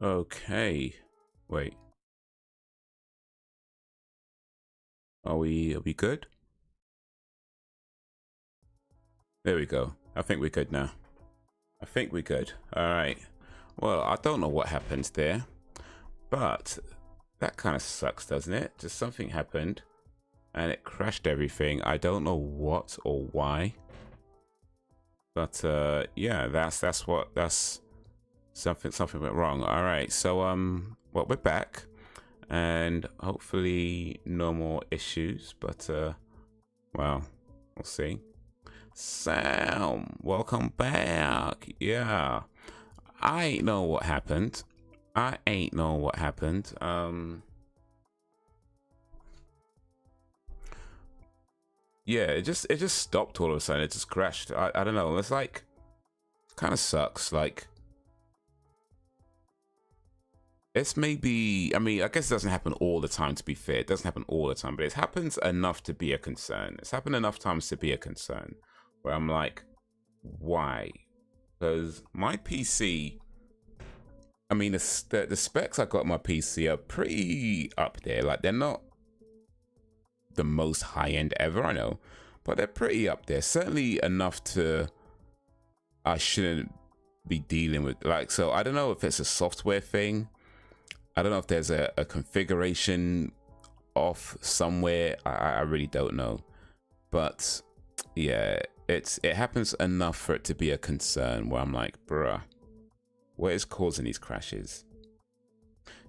Okay. Wait. Are we good? There we go. I think we're good now. I think we're good. All right. Well, I don't know what happened there, but that kind of sucks, doesn't it? Just something happened and it crashed everything. I don't know what or why. But yeah, that's something went wrong. All right. So well, we're back and hopefully no more issues, but well, we'll see. Sam, welcome back. Yeah, I ain't know what happened. Yeah, it just stopped all of a sudden. It just crashed. I don't know. It's like kind of sucks. Like it's maybe, I mean, I guess it doesn't happen all the time, to be fair. It doesn't happen all the time, but it happens enough to be a concern. It's happened enough times to be a concern where I'm like, why? Because my PC, I mean, the specs I got on my PC are pretty up there. Like, they're not the most high-end ever, I know, but they're pretty up there. Certainly enough to, I shouldn't be dealing with, like, so I don't know if it's a software thing. I don't know if there's a configuration off somewhere. I really don't know. But yeah, it happens enough for it to be a concern where I'm like, bruh, what is causing these crashes?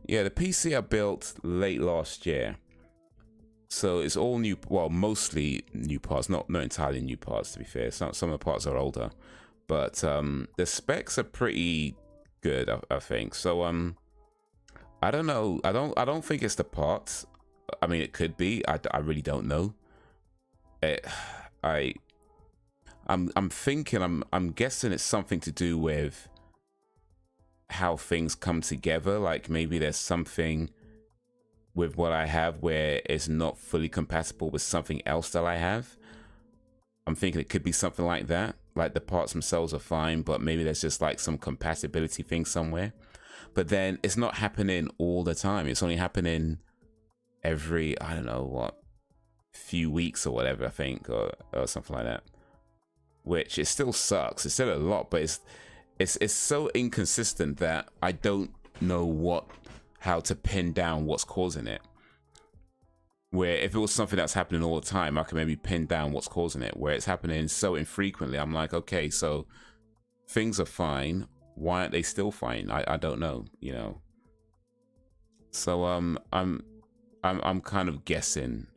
Yeah, the PC I built late last year. So it's all new, well, mostly new parts, not entirely new parts, to be fair. Some of the parts are older. But the specs are pretty good, I think. So I don't know. I don't think it's the parts. I mean, it could be. I really don't know. I'm thinking. I'm guessing it's something to do with how things come together. Like maybe there's something with what I have where it's not fully compatible with something else that I have. I'm thinking it could be something like that. Like the parts themselves are fine, but maybe there's just like some compatibility thing somewhere. But then it's not happening all the time. It's only happening every, I don't know what, few weeks or whatever, I think, or something like that. Which it still sucks. It's still a lot, but it's so inconsistent that I don't know how to pin down what's causing it. Where if it was something that's happening all the time, I can maybe pin down what's causing it. Where it's happening so infrequently, I'm like, okay, so things are fine. Why aren't they still fine? I don't know, you know. So I'm kind of guessing.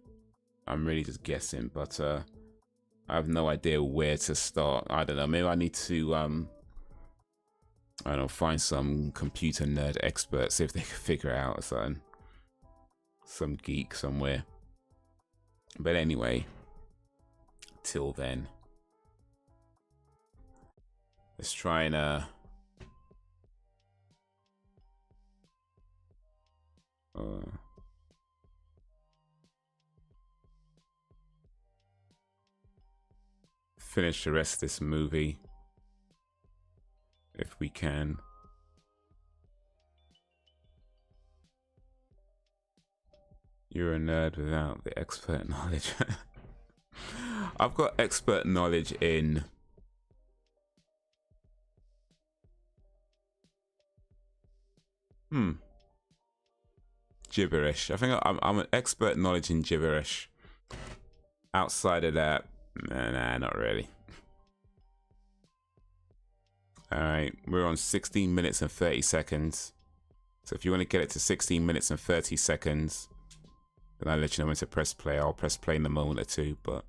I'm really just guessing, but I have no idea where to start. I don't know. Maybe I need to I don't know, find some computer nerd expert, see if they can figure it out or something. Some geek somewhere. But anyway, till then, let's try and finish the rest of this movie if we can. You're a nerd without the expert knowledge. I've got expert knowledge in gibberish. I think I'm an expert knowledge in gibberish. Outside of that, nah, not really. Alright, we're on 16 minutes and 30 seconds. So if you want to get it to 16 minutes and 30 seconds, then I'll let you know when to press play. I'll press play in a moment or two, but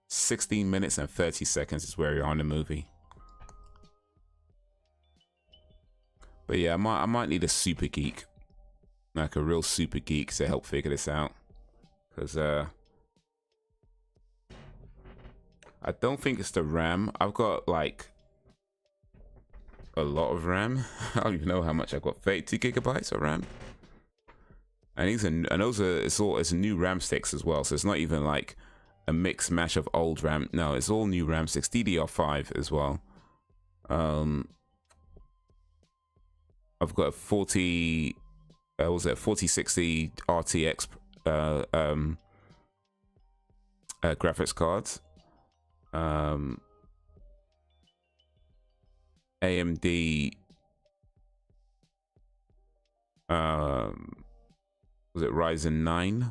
16 minutes and 30 seconds is where you're on the movie. But yeah, I might need a super geek. Like a real super geek to help figure this out. Because I don't think it's the RAM. I've got like a lot of RAM. I don't even know how much I've got. 32 gigabytes of RAM. And it's new RAM sticks as well. So it's not even like a mix mash of old RAM. No, it's all new RAM sticks. DDR5 as well. I've got a 4060 RTX graphics cards. AMD was it Ryzen 9?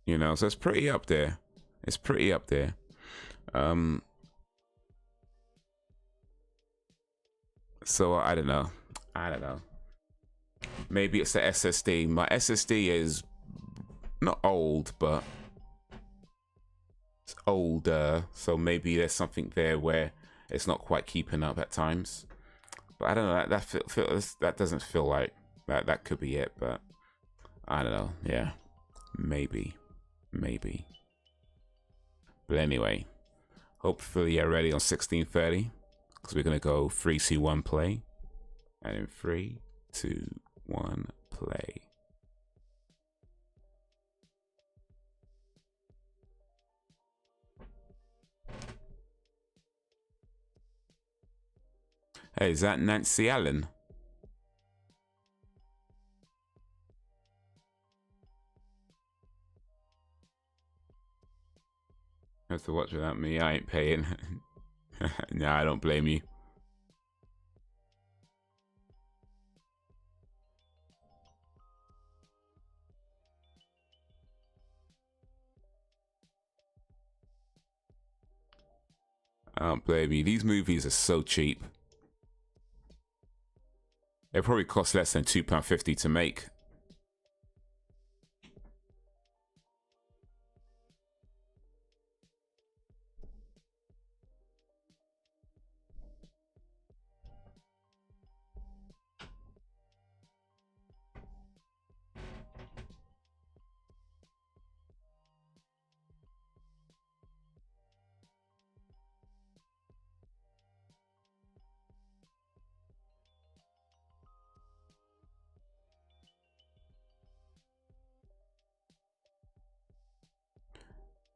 You know, so it's pretty up there. It's pretty up there. So I don't know. Maybe it's the SSD. My SSD is not old, but it's older. So maybe there's something there where it's not quite keeping up at times. But I don't know. That doesn't feel like that could be it. But I don't know. Yeah, maybe. But anyway, hopefully you're ready on 1630 because we're gonna go 3, 2, 1, play, and in 3, 2, 1, play. Hey, is that Nancy Allen? Have to watch without me. I ain't paying. Nah, I don't blame you. I don't blame you. These movies are so cheap. It probably costs less than £2.50 to make.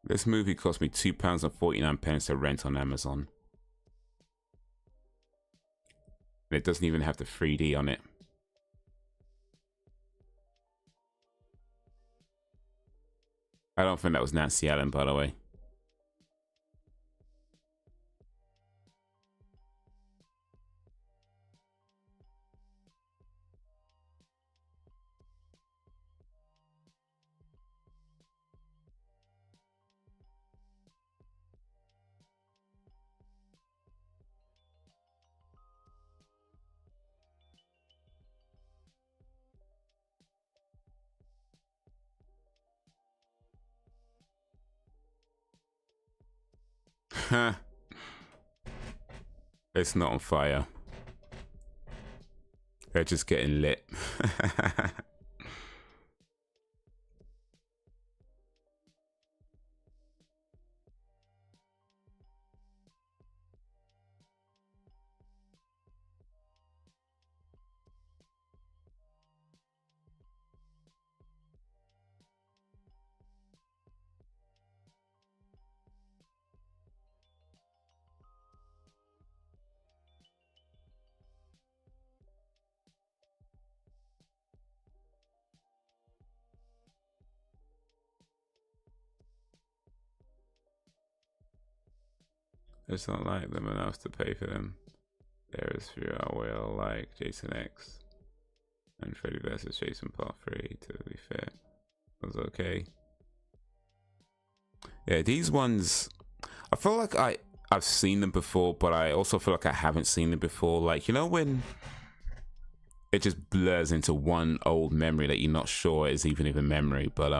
This movie cost me £2.49 to rent on Amazon. And it doesn't even have the 3D on it. I don't think that was Nancy Allen, by the way. It's not on fire. They're just getting lit. It's not like them enough to pay for them. There is few I will like Jason X and Freddy vs. Jason Part 3, to be fair. It was okay. Yeah, these ones, I feel like I've seen them before, but I also feel like I haven't seen them before. Like, you know when it just blurs into one old memory that you're not sure is even a memory, but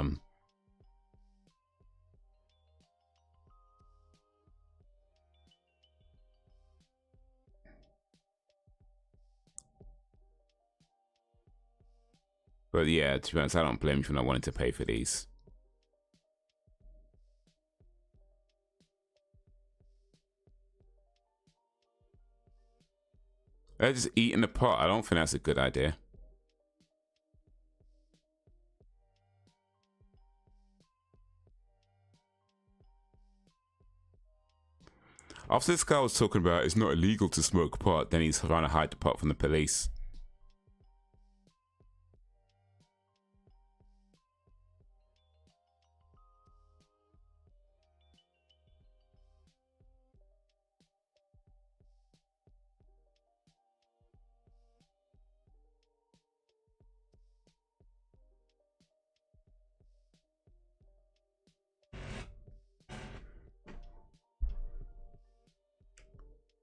yeah, to be honest, I don't blame you for not wanting to pay for these. They're just eating the pot. I don't think that's a good idea. After this guy was talking about it's not illegal to smoke pot, then he's trying to hide the pot from the police.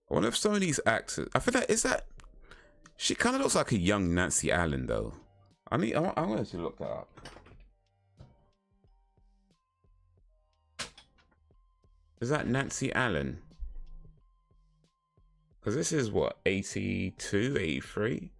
I wonder if some of these actors, I feel like, is that, she kind of looks like a young Nancy Allen though. I wanted to look that up. Is that Nancy Allen? Because this is what, 82, 83?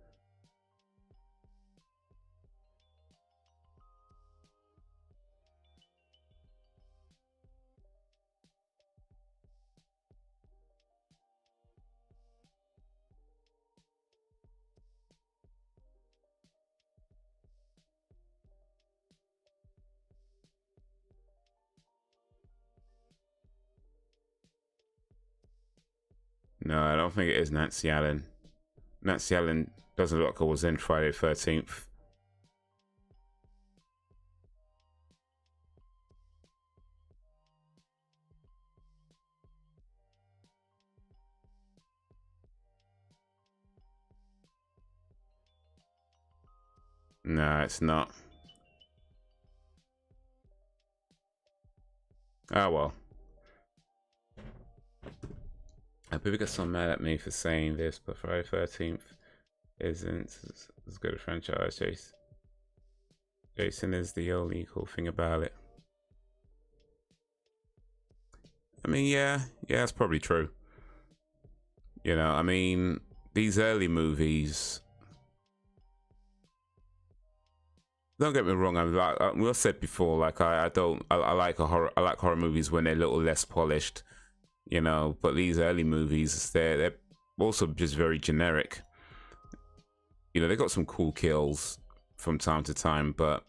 No, I don't think it is Nancy Allen. Nancy Allen doesn't look like I was in Friday the 13th. No, it's not. Oh well. People get so mad at me for saying this, but Friday the 13th isn't as good a franchise. Jason is the only cool thing about it. I mean, yeah, that's probably true. You know, I mean, these early movies. Don't get me wrong. I'm like we said before. Like I like horror movies when they're a little less polished. You know, but these early movies, they're also just very generic. You know, they got some cool kills from time to time, but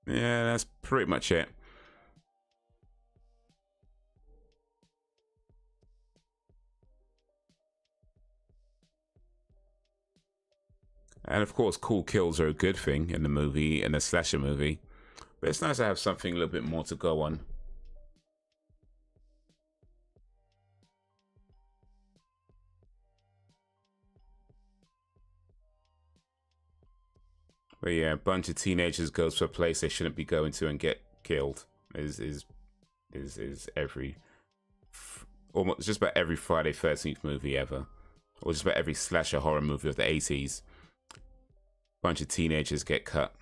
yeah, that's pretty much it. And of course, cool kills are a good thing in the movie, in a slasher movie. But it's nice to have something a little bit more to go on. But yeah, a bunch of teenagers goes to a place they shouldn't be going to and get killed. Is every almost just about every Friday 13th movie ever, or just about every slasher horror movie of the 80s. Bunch of teenagers get cut.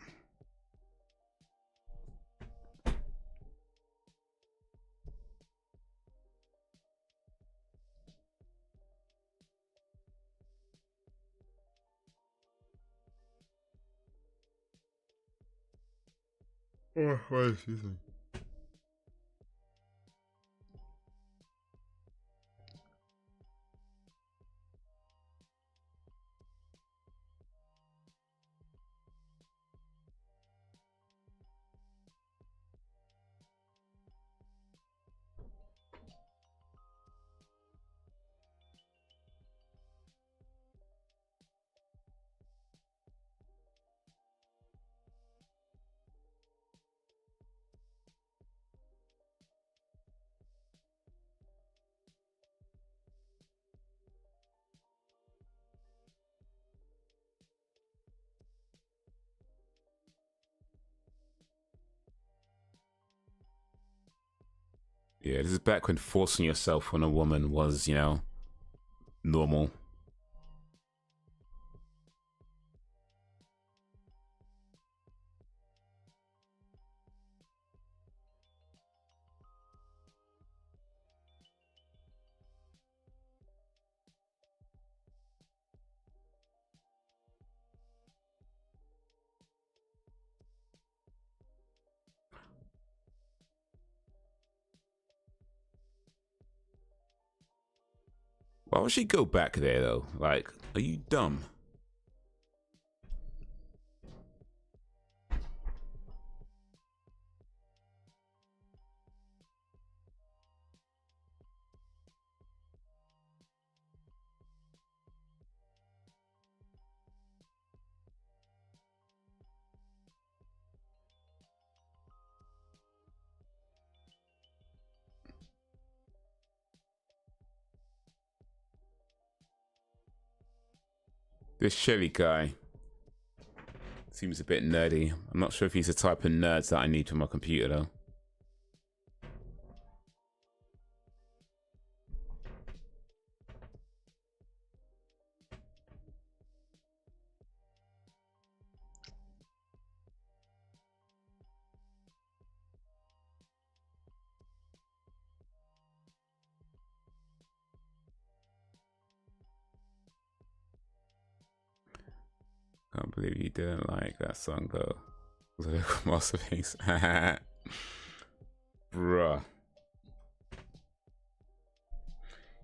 Oh, excuse me. Yeah, this is back when forcing yourself on a woman was, you know, normal. Why would she go back there though? Like, are you dumb? This Shelly guy seems a bit nerdy. I'm not sure if he's the type of nerds that I need for my computer though. Can't believe you didn't like that song though. Was a little masterpiece. Bruh.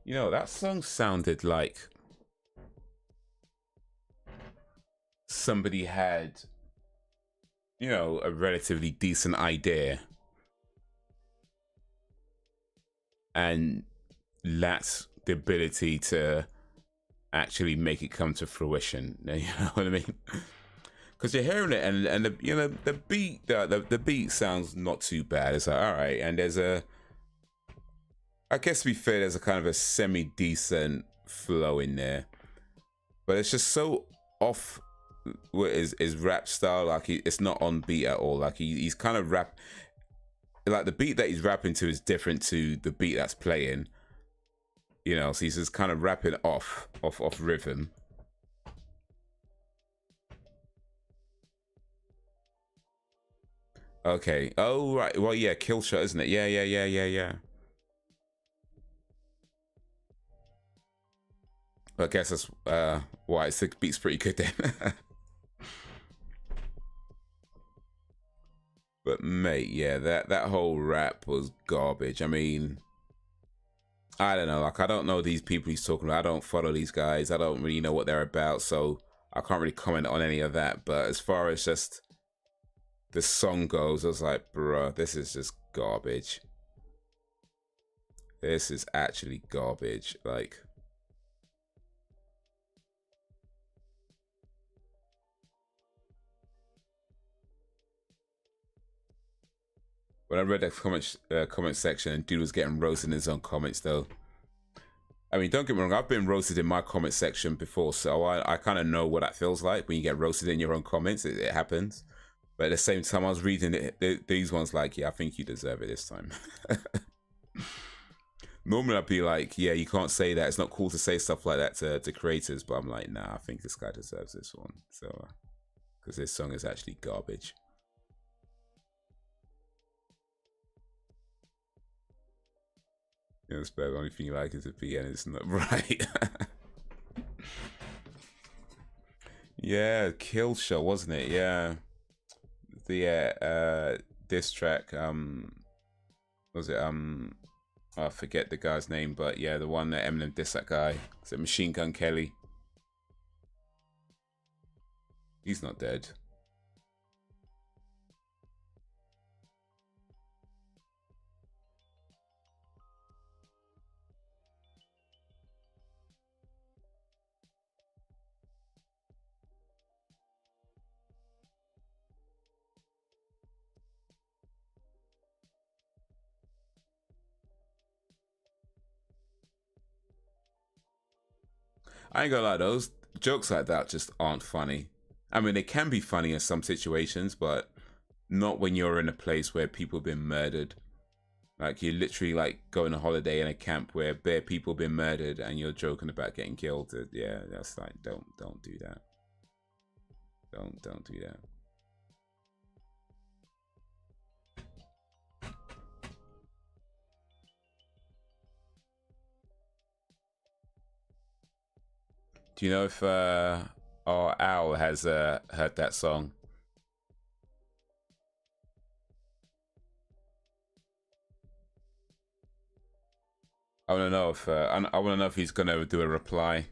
You know, that song sounded like somebody had, you know, a relatively decent idea and lacked the ability to actually make it come to fruition. You know what I mean? Because you're hearing it, and the, you know, the beat, the beat sounds not too bad. It's like, all right, and there's a, I guess to be fair, there's a kind of a semi decent flow in there, but it's just so off with his rap style. Like it's not on beat at all. Like he's kind of rap, like the beat that he's rapping to is different to the beat that's playing. You know, so he's just kind of rapping off rhythm. Okay. Oh right. Well, yeah, kill shot, isn't it? Yeah. I guess that's why it's, the beat's pretty good then. But mate, yeah, that whole rap was garbage. I mean, I don't know. Like, I don't know these people he's talking about. I don't follow these guys. I don't really know what they're about, so I can't really comment on any of that. But as far as just the song goes, I was like, bruh, this is just garbage. This is actually garbage. Like, when I read the comment section and dude was getting roasted in his own comments though. I mean, don't get me wrong, I've been roasted in my comment section before, so I kind of know what that feels like when you get roasted in your own comments. It happens. But at the same time, I was reading these ones like, yeah, I think you deserve it this time. Normally I'd be like, yeah, you can't say that. It's not cool to say stuff like that to creators. But I'm like, nah, I think this guy deserves this one. So, because this song is actually garbage. You know, the only thing you like is a PN. It's not right. Yeah, Kill Show, wasn't it? Yeah. The diss track, was it I forget the guy's name, but yeah, the one that Eminem dissed that guy. Is it Machine Gun Kelly? He's not dead. I ain't gonna lie, those jokes like that just aren't funny. I mean, they can be funny in some situations, but not when you're in a place where people have been murdered. Like, you're literally like going on a holiday in a camp where bare people have been murdered and you're joking about getting killed. Yeah, that's like, don't do that. Don't do that. Do you know if our Owl has heard that song? I want to know if I want to know if he's gonna do a reply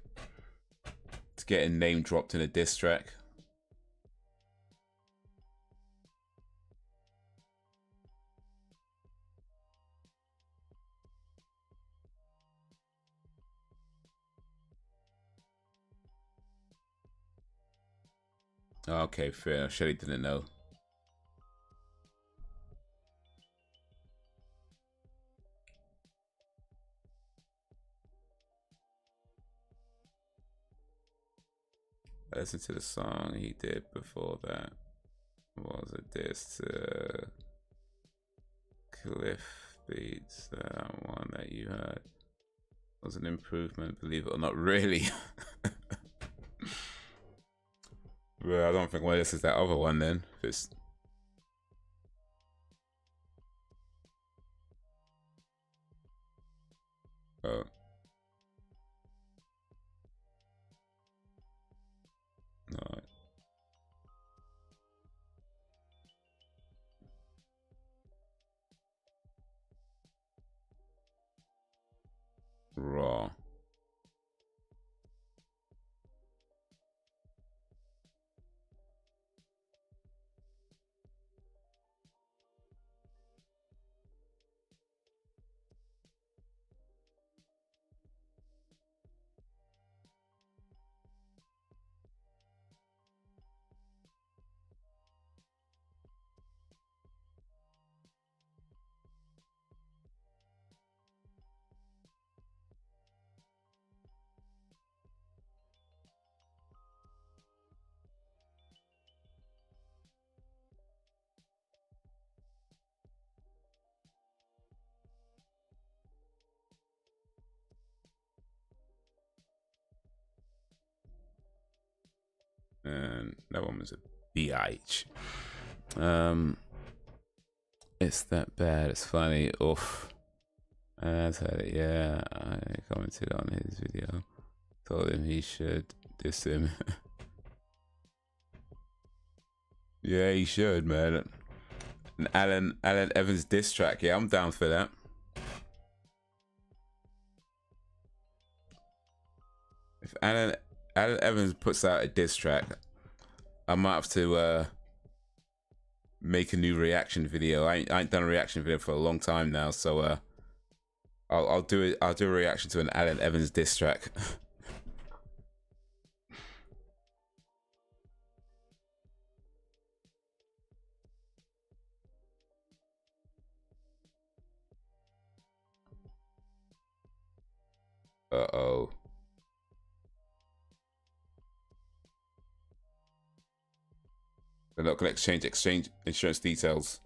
to getting name dropped in a diss track. Okay, fair. Shelly didn't know. I listened to the song he did before that. What was it? This Cliff Beats, that one that you heard was an improvement, believe it or not. Really? Well, I don't think this is that other one then. If it's oh. No. Raw. And that one was a BH. It's that bad. It's funny. Oof. And that's how it. Yeah, I commented on his video. Told him he should diss him. Yeah, he should, man. An Alan Evans diss track. Yeah, I'm down for that. If Alan Evans puts out a diss track, I might have to make a new reaction video. I ain't done a reaction video for a long time now, so I'll do it. I'll do a reaction to an Alan Evans diss track. Uh-oh. They're not going to exchange insurance details.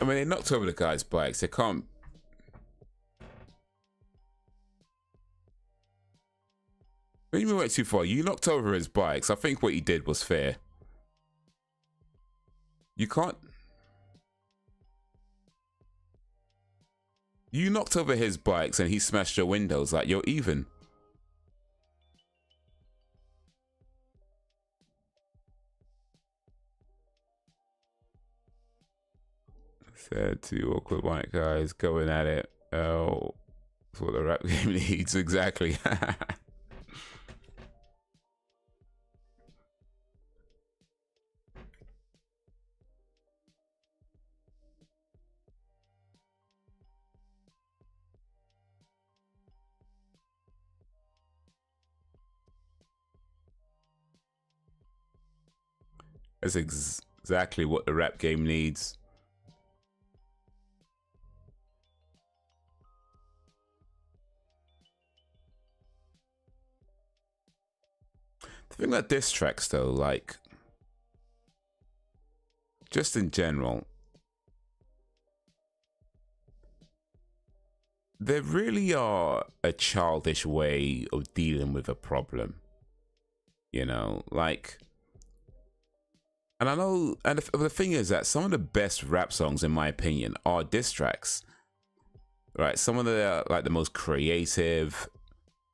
I mean, they knocked over the guy's bikes. They can't. When you went too far, you knocked over his bikes. I think what you did was fair. You can't. You knocked over his bikes and he smashed your windows. Like, you're even. Said two awkward white guys going at it. Oh, that's what the rap game needs. Exactly. That's exactly what the rap game needs. The thing about diss tracks, though, like, just in general, they really are a childish way of dealing with a problem. You know, like, and I know, and the thing is that some of the best rap songs, in my opinion, are diss tracks. Right? Some of the, like, the most creative,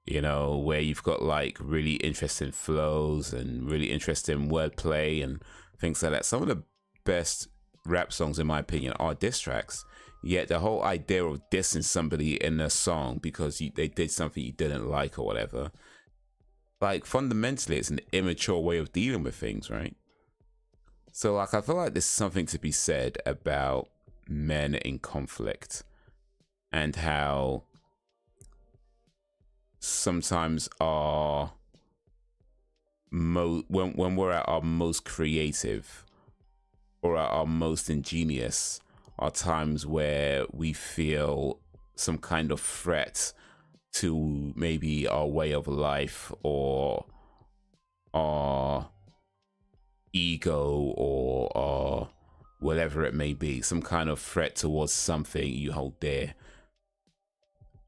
you know, where you've got like really interesting flows and really interesting wordplay and things like that. Some of the best rap songs, in my opinion, are diss tracks. Yet the whole idea of dissing somebody in a song because they did something you didn't like or whatever, like, fundamentally, it's an immature way of dealing with things, right? So like I feel like there's something to be said about men in conflict and how sometimes our when we're at our most creative or at our most ingenious are times where we feel some kind of threat to maybe our way of life or our ego or whatever it may be, some kind of threat towards something you hold dear.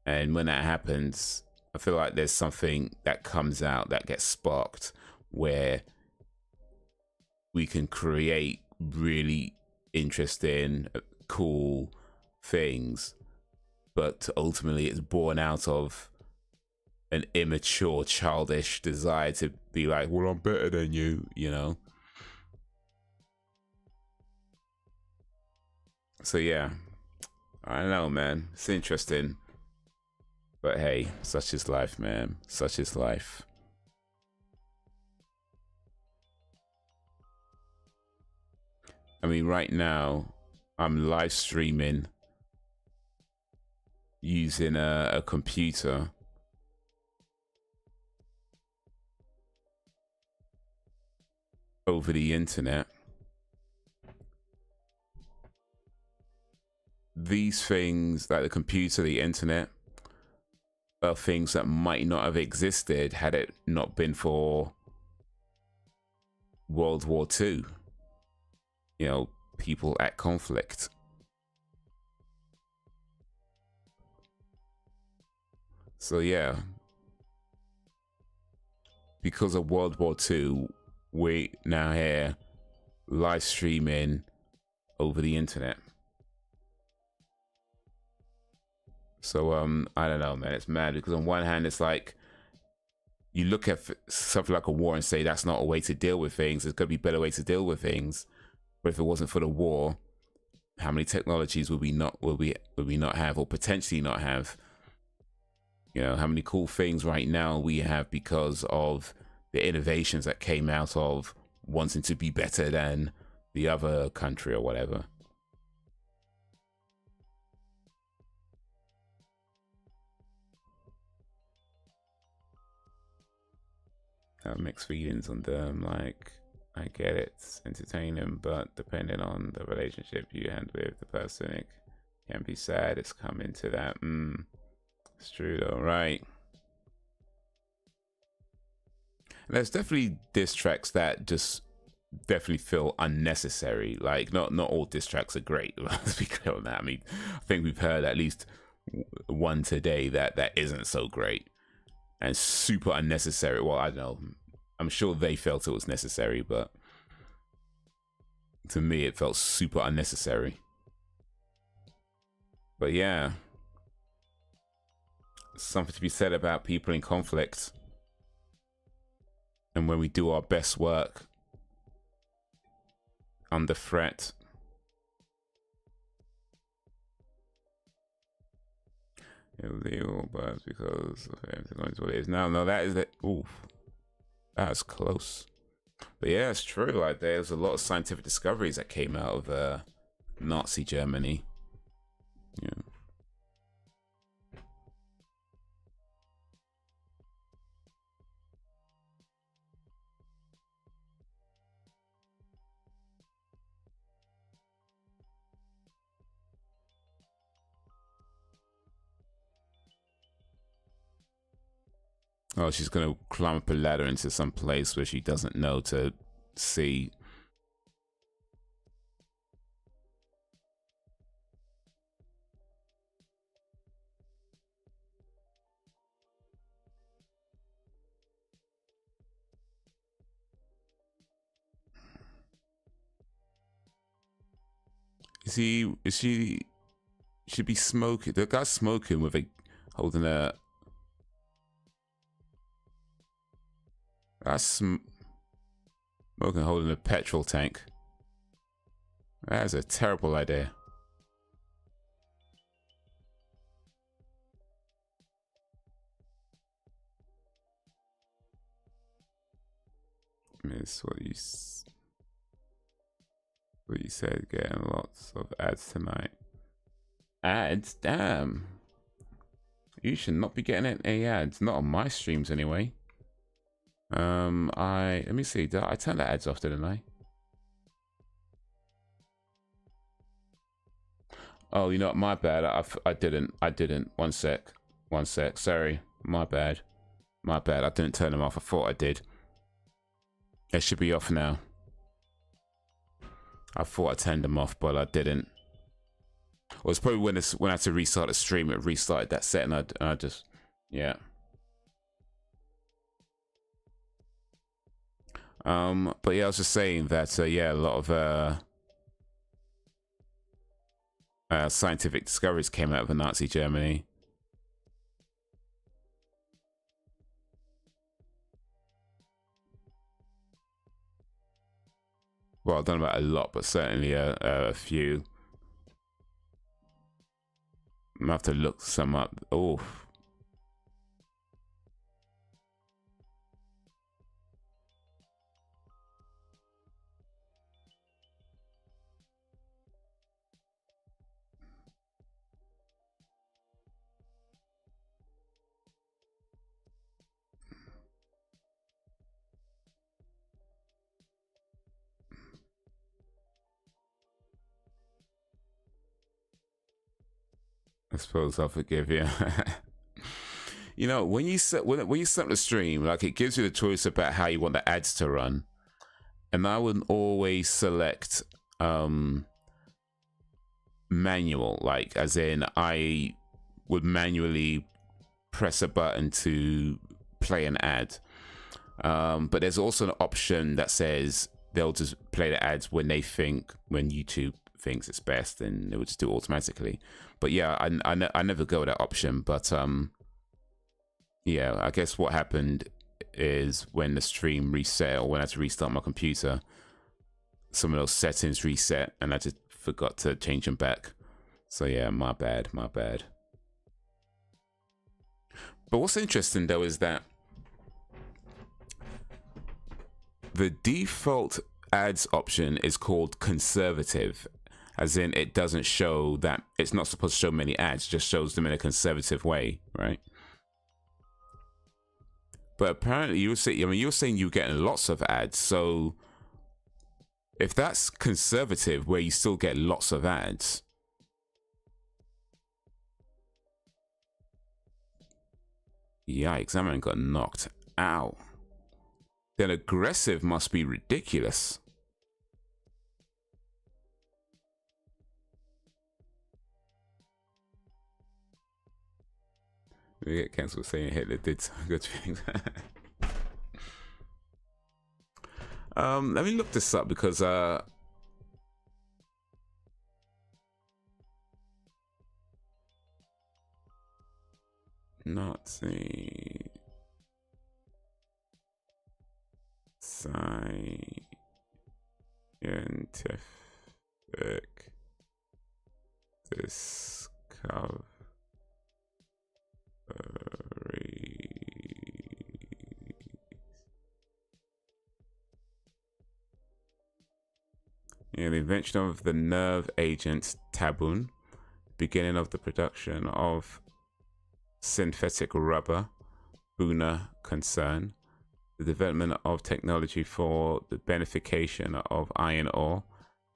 And when that happens, I feel like there's something that comes out that gets sparked where we can create really interesting, cool things, but ultimately it's born out of an immature, childish desire to be like, well, I'm better than you, you know? So yeah, I don't know, man. It's interesting. But hey, such is life, man. Such is life. I mean, right now, I'm live streaming using a computer. Over the internet. These things, like the computer, the internet, are things that might not have existed had it not been for World War II. You know, people at conflict. So yeah, because of World War II, we now here live streaming over the internet. So I don't know, man. It's mad because on one hand, it's like you look at something like a war and say that's not a way to deal with things. There's gonna be better way to deal with things. But if it wasn't for the war, how many technologies would we not have, or potentially not have? You know, how many cool things right now we have because of the innovations that came out of wanting to be better than the other country or whatever. Mixed feelings on them, like I get it, it's entertaining, but depending on the relationship you had with the person, it can be sad. It's coming to that. It's true though, right? There's definitely diss tracks that just definitely feel unnecessary. Like not all diss tracks are great. Let's be clear on that. I mean, I think we've heard at least one today that isn't so great and super unnecessary. Well, I don't know. I'm sure they felt it was necessary, but to me, it felt super unnecessary. But yeah, something to be said about people in conflict. And when we do our best work under threat. Illegal, but because of everything going to what it is now. No, that is it. Oof, that's close. But yeah, it's true. Like there's a lot of scientific discoveries that came out of Nazi Germany. Yeah. Oh, she's gonna climb up a ladder into some place where she doesn't know to see. Is she should be smoking? The guy's smoking with holding a. That's smoking holding a petrol tank. That is a terrible idea. Miss what you. But you said getting lots of ads tonight. Ads? Damn. You should not be getting any ads. Not on my streams anyway. Let me see. I turned the ads off, didn't I? Oh, you know what? My bad. I didn't. One sec. Sorry. My bad. I didn't turn them off. I thought I did. It should be off now. I thought I turned them off, but I didn't. Well, it's probably when I had to restart the stream, it restarted that set, and I just, yeah. But yeah, I was just saying that, yeah, a lot of scientific discoveries came out of Nazi Germany. Well, I don't know about a lot, but certainly a few. I'm gonna have to look some up. Oh. I suppose I'll forgive you. You know, when you set the stream, like it gives you the choice about how you want the ads to run, and I would always select manual, like as in I would manually press a button to play an ad. But there's also an option that says they'll just play the ads when YouTube thinks it's best, and it would just do it automatically. But yeah, I never go with that option. But yeah, I guess what happened is when the stream reset, or when I had to restart my computer, some of those settings reset, and I just forgot to change them back. So yeah, my bad. But what's interesting though is that the default ads option is called conservative, as in it doesn't show that, it's not supposed to show many ads, just shows them in a conservative way, right? But apparently you were saying you were getting lots of ads, so if that's conservative where you still get lots of ads, yikes, that man got knocked out. Then aggressive must be ridiculous. We get cancelled saying Hitler did some good things. Let me look this up because Nazi scientific discovery. Yeah, the invention of the nerve agent tabun, beginning of the production of synthetic rubber, Buna concern, the development of technology for the beneficiation of iron ore,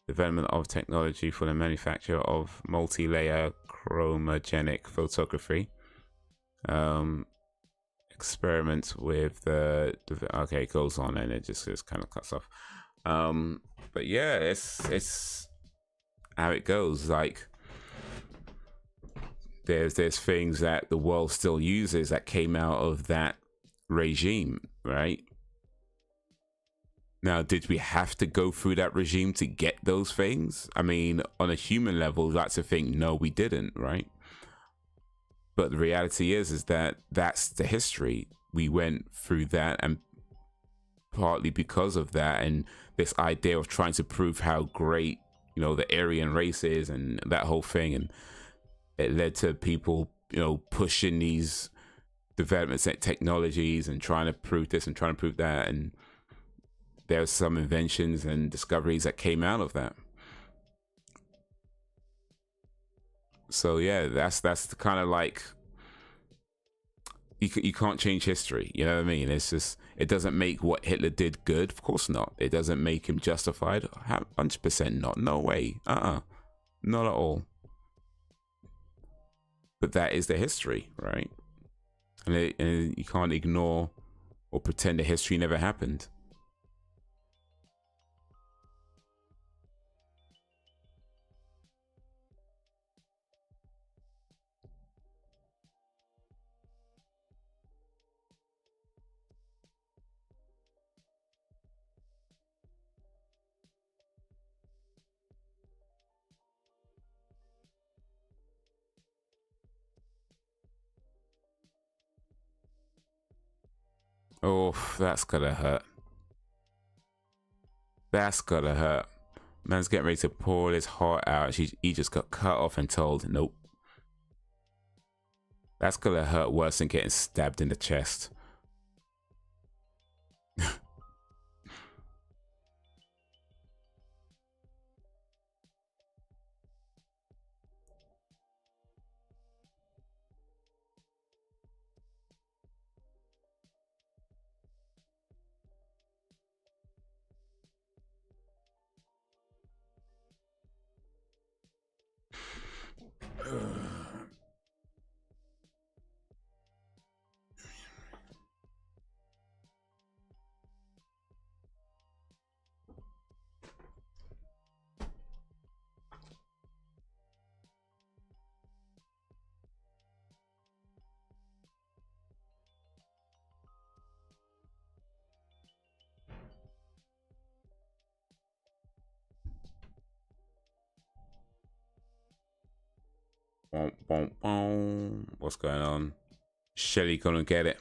development of technology for the manufacture of multi-layer chromogenic photography, experiments with the okay, it goes on and it just kind of cuts off. But yeah, it's how it goes. Like there's things that the world still uses that came out of that regime, right? Now, did we have to go through that regime to get those things? I mean, on a human level, I'd like to think no, we didn't, right? But the reality is that that's the history. We went through that, and partly because of that, and this idea of trying to prove how great, you know, the Aryan race is, and that whole thing, and it led to people, you know, pushing these developments and technologies and trying to prove this and trying to prove that, and there's some inventions and discoveries that came out of that. So yeah, that's the kind of like you can't change history. You know what I mean? It's just, it doesn't make what Hitler did good. Of course not. It doesn't make him justified. 100% not. No way. Not at all. But that is the history, right? And you can't ignore or pretend the history never happened. Oh, that's gotta hurt. That's gotta hurt. Man's getting ready to pour his heart out. He just got cut off and told, nope. That's gonna hurt worse than getting stabbed in the chest. What's going on? Shelly gonna get it.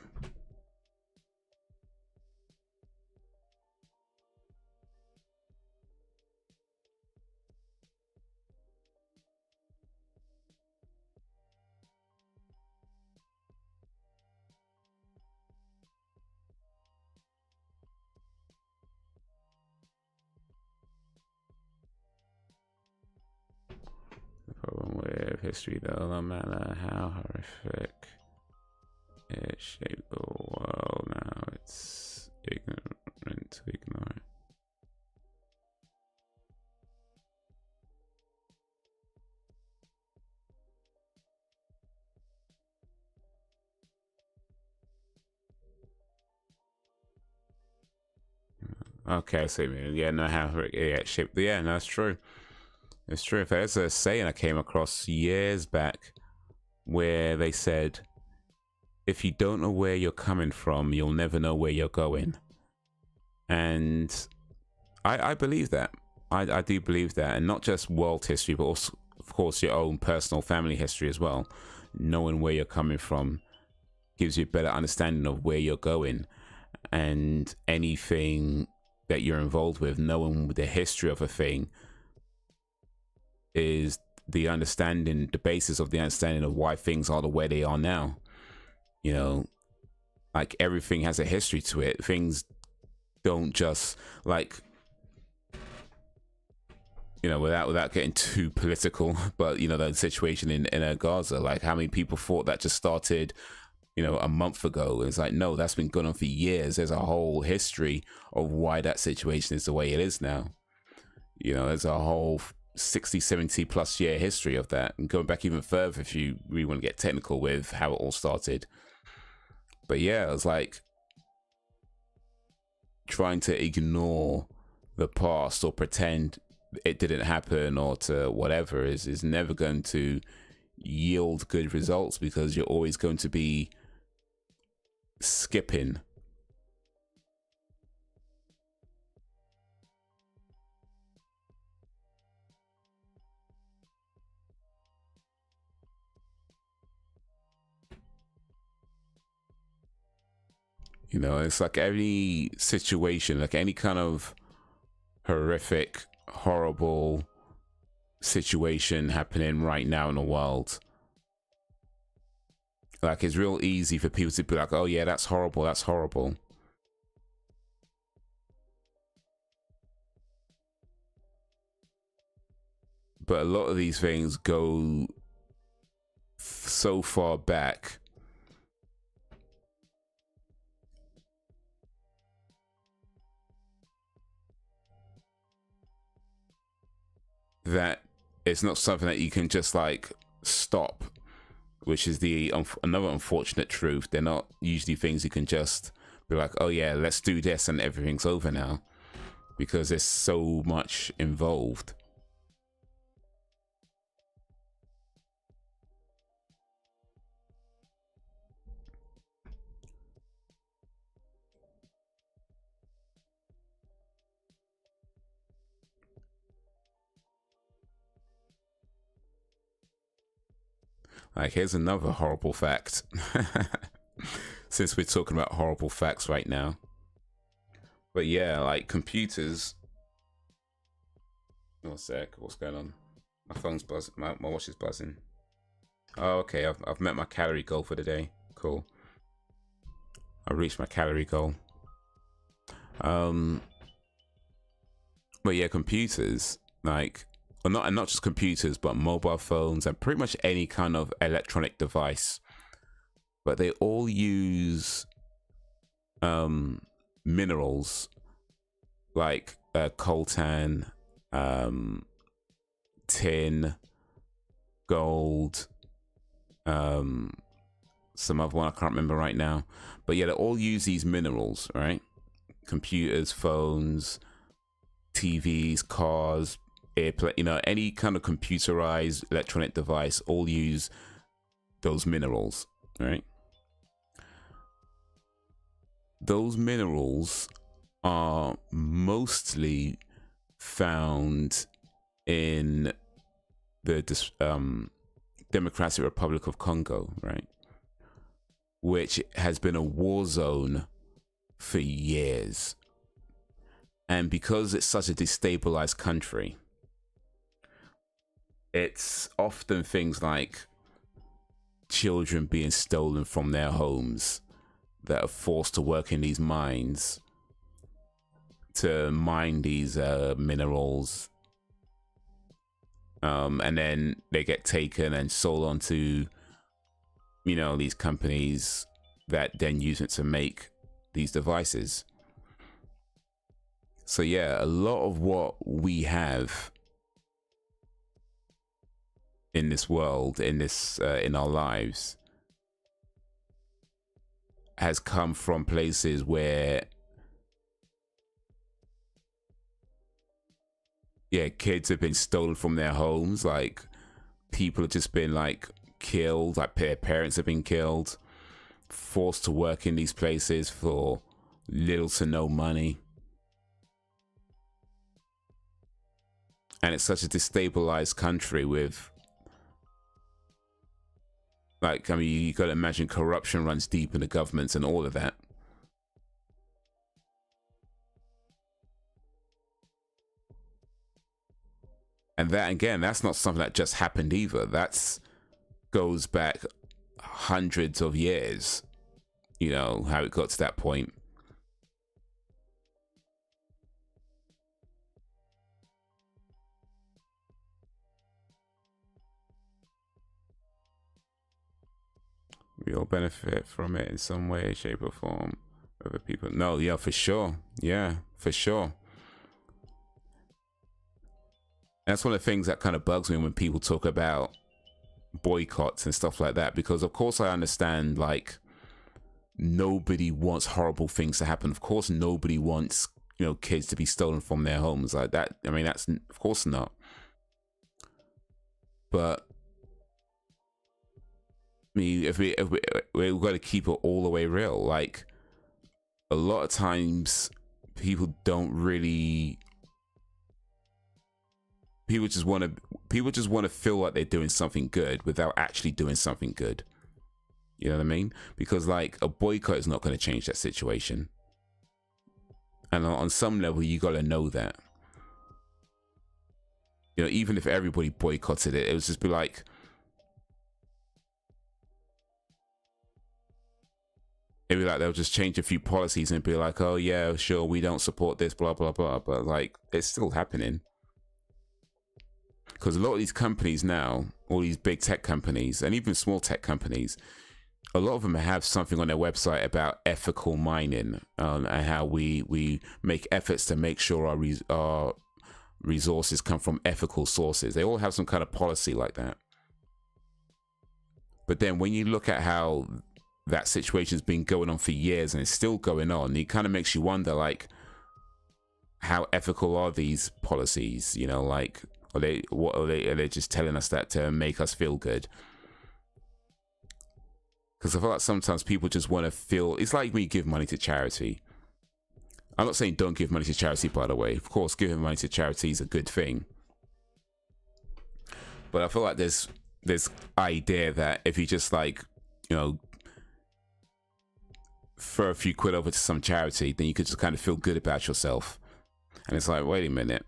The problem with history, though, no matter how horrific it shaped the world, now it's ignorant to ignore it. Okay, so yeah, no, how it shaped. Yeah, no, that's true. It's true. There's a saying I came across years back where they said, if you don't know where you're coming from, you'll never know where you're going. And I believe that. I do believe that. And not just world history, but also, of course, your own personal family history as well. Knowing where you're coming from gives you a better understanding of where you're going. And anything that you're involved with, knowing the history of a thing, is the understanding, the basis of the understanding of why things are the way they are now. You know, like everything has a history to it. Things don't just like, you know, without getting too political, but you know, the situation in Gaza, like how many people thought that just started, you know, a month ago. It's like, no, that's been going on for years. There's a whole history of why that situation is the way it is now. You know, there's a whole 60, 70 plus year history of that, and going back even further if you really want to get technical with how it all started. But yeah, it's like trying to ignore the past or pretend it didn't happen or to whatever is never going to yield good results, because you're always going to be skipping. You know, it's like any situation, like any kind of horrific, horrible situation happening right now in the world. Like, it's real easy for people to be like, oh yeah, that's horrible, that's horrible. But a lot of these things go so far back that it's not something that you can just like stop, which is the another unfortunate truth. They're not usually things you can just be like, oh yeah, let's do this and everything's over now, because there's so much involved. Like, here's another horrible fact. Since we're talking about horrible facts right now. But yeah, like computers. Oh, sec. What's going on? My phone's buzzing. My watch is buzzing. Oh, okay. I've met my calorie goal for the day. Cool. I reached my calorie goal. But yeah, computers, like, well, not just computers, but mobile phones and pretty much any kind of electronic device. But they all use minerals like coltan, tin, gold, some other one I can't remember right now. But yeah, they all use these minerals, right? Computers, phones, TVs, cars, airplane, you know, any kind of computerized electronic device all use those minerals, right? Those minerals are mostly found in the Democratic Republic of Congo, right? Which has been a war zone for years. And because it's such a destabilized country, it's often things like children being stolen from their homes that are forced to work in these mines to mine these minerals, and then they get taken and sold on to, you know, these companies that then use it to make these devices. So yeah, a lot of what we have in this world, in this in our lives, has come from places where, yeah, kids have been stolen from their homes. Like, people have just been like killed, like their parents have been killed, forced to work in these places for little to no money. And it's such a destabilized country with, like, I mean, you got to imagine corruption runs deep in the governments and all of that. And that, again, that's not something that just happened either. That's goes back hundreds of years, you know, how it got to that point. We all benefit from it in some way, shape, or form. Other people, no, yeah, for sure, yeah, for sure. That's one of the things that kind of bugs me when people talk about boycotts and stuff like that, because of course I understand, like, nobody wants horrible things to happen. Of course nobody wants, you know, kids to be stolen from their homes like that. I mean, that's, of course not. But I mean, if we've got to keep it all the way real, like, a lot of times people don't really, people just want to feel like they're doing something good without actually doing something good. You know what I mean? Because, like, a boycott is not going to change that situation. And on some level, you got to know that. You know, even if everybody boycotted it, it would just be like, it'd be like they'll just change a few policies and be like, oh yeah, sure, we don't support this, blah blah blah. But like, it's still happening. Because a lot of these companies now, all these big tech companies and even small tech companies, a lot of them have something on their website about ethical mining, and how we make efforts to make sure our resources come from ethical sources. They all have some kind of policy like that. But then when you look at how that situation's been going on for years and it's still going on, it kind of makes you wonder, like, how ethical are these policies? You know, like, are they just telling us that to make us feel good? Because I feel like sometimes people just want to feel, it's like when you give money to charity. I'm not saying don't give money to charity, by the way. Of course, giving money to charity is a good thing. But I feel like there's this idea that if you just, like, you know, throw a few quid over to some charity, then you could just kind of feel good about yourself. And it's like, wait a minute,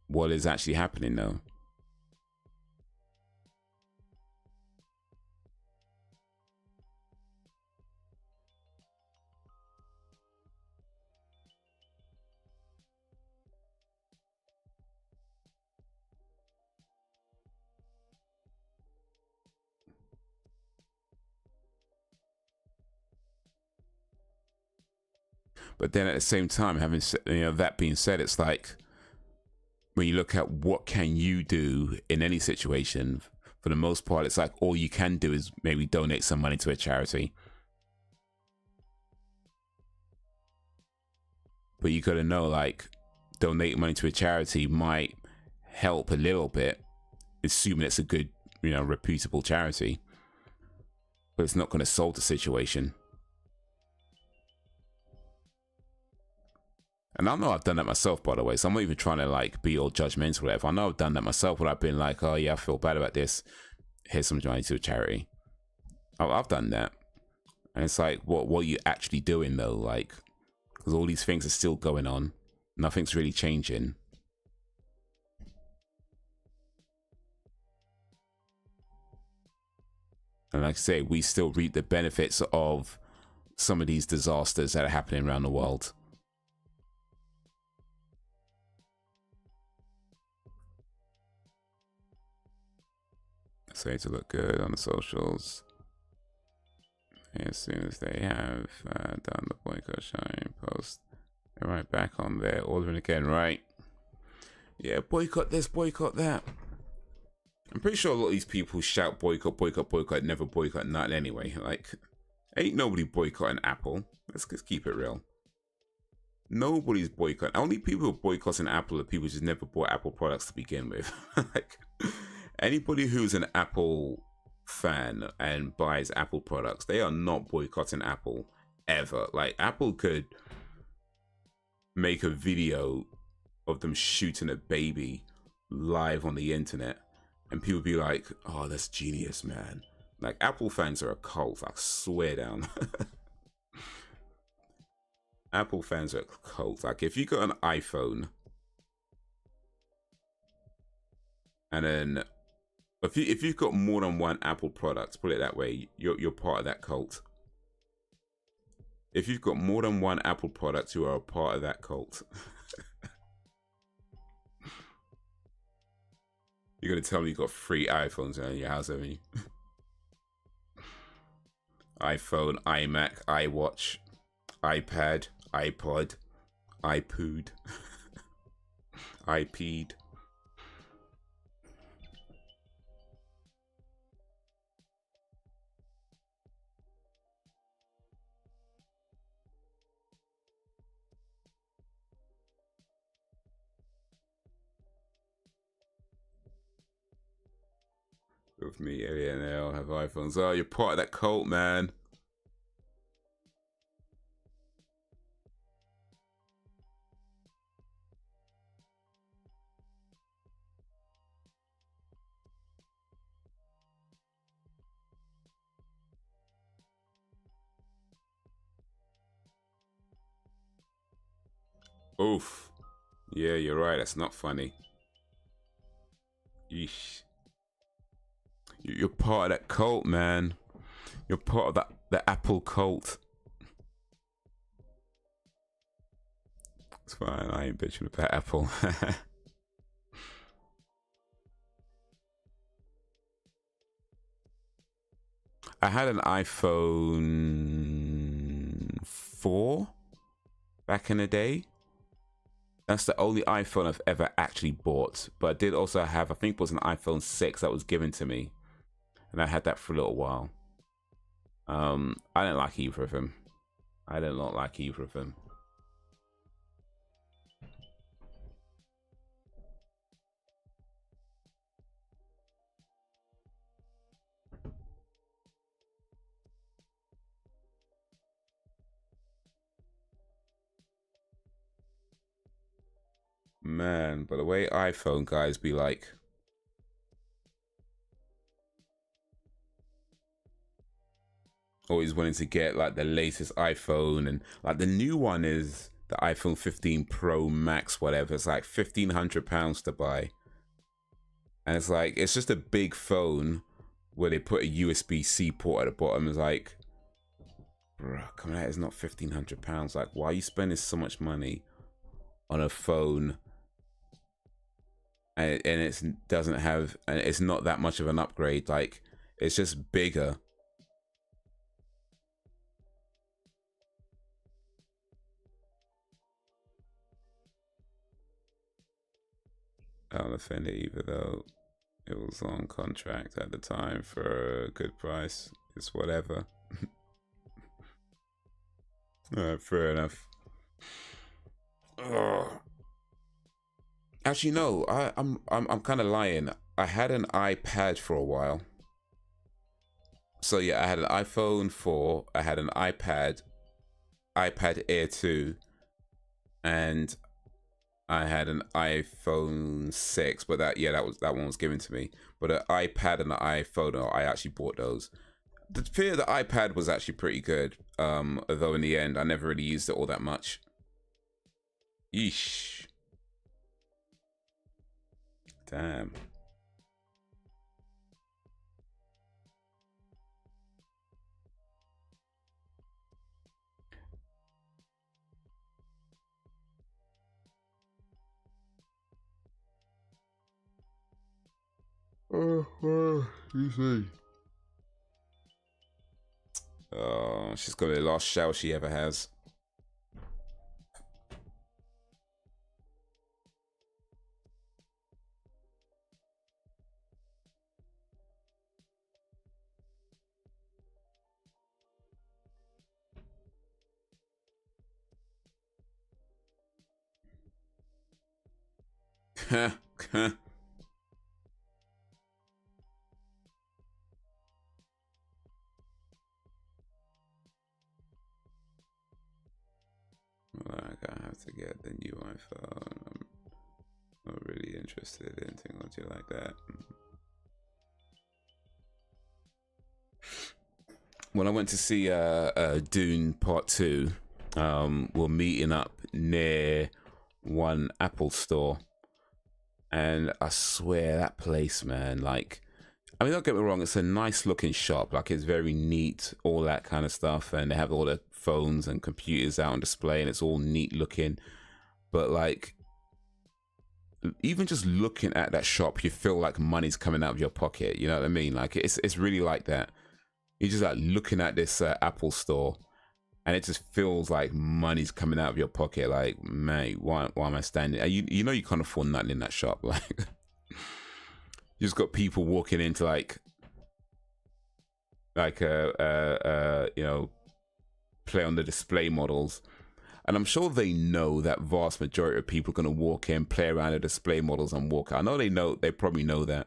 what is actually happening though? But then at the same time, having, you know, that being said, it's like, when you look at what can you do in any situation, for the most part, it's like all you can do is maybe donate some money to a charity. But you got to know, like, donating money to a charity might help a little bit, assuming it's a good, you know, reputable charity. But it's not going to solve the situation. And I know I've done that myself, by the way, so I'm not even trying to, like, be all judgmental or whatever. I know I've done that myself when I've been like, oh yeah, I feel bad about this, here's some money to a charity. I've done that. And it's like, what are you actually doing though? Like, because all these things are still going on, nothing's really changing. And like I say, we still reap the benefits of some of these disasters that are happening around the world. Say to look good on the socials. As soon as they have done the boycott shine post, they're right back on there ordering again, right? Yeah, boycott this, boycott that. I'm pretty sure a lot of these people shout boycott, boycott, boycott, never boycott nothing anyway. Like, ain't nobody boycotting Apple. Let's just keep it real. Nobody's boycotting. Only people who are boycotting Apple are people who just never bought Apple products to begin with. Like, anybody who's an Apple fan and buys Apple products, they are not boycotting Apple ever. Like, Apple could make a video of them shooting a baby live on the internet and people be like, oh, that's genius, man. Like, Apple fans are a cult, I swear down. Apple fans are a cult. Like, if you got an iPhone and then if you've got more than one Apple product, put it that way, you're part of that cult. If you've got more than one Apple product, you are a part of that cult. You're gonna tell me you got 3 iPhones in your house, haven't you? iPhone, iMac, iWatch, iPad, iPod, iPood, iPed. With me, yeah, and they all have iPhones. Oh, you're part of that cult, man. Oof. Yeah, you're right. That's not funny. Yeesh. You're part of that cult, man. You're part of the Apple cult. It's fine. I ain't bitching about Apple. I had an iPhone 4 back in the day. That's the only iPhone I've ever actually bought. But I did also have, I think it was an iPhone 6 that was given to me. And I had that for a little while. I didn't like either of them. I did not like either of them. Man, but the way iPhone guys be like, always wanting to get like the latest iPhone, and like the new one is the iPhone 15 Pro Max, whatever. It's like £1,500 to buy. And it's like, it's just a big phone where they put a USB-C port at the bottom. It's like, bruh, come on, it's not £1,500. Like, why are you spending so much money on a phone? And it doesn't have, and it's not that much of an upgrade. Like, it's just bigger. I don't offend it either, though. It was on contract at the time for a good price. It's whatever. Alright, fair enough. Ugh. Actually, no. I'm kind of lying. I had an iPad for a while. So yeah, I had an iPhone 4. I had an iPad Air 2, and I had an iPhone 6. But that one was given to me. But an iPad and an iPhone, I actually bought those. The iPad was actually pretty good. Although in the end, I never really used it all that much. Yeesh. Damn. You see. Oh, she's got the last shower she ever has. Like, I have to get the new iPhone. I'm not really interested in technology like that. When I went to see Dune Part 2, we're meeting up near one Apple store. And I swear that place, man, like, I mean, don't get me wrong, it's a nice looking shop. Like, it's very neat, all that kind of stuff. And they have all the phones and computers out on display, and it's all neat looking. But like, even just looking at that shop, you feel like money's coming out of your pocket. You know what I mean? Like, it's really like that. You're just like looking at this Apple store, and it just feels like money's coming out of your pocket. Like, mate, why am I standing? You know you can't afford nothing in that shop. Like, you just got people walking into like you know, play on the display models, and I'm sure they know that vast majority of people are gonna walk in, play around the display models, and walk out. I know they probably know that,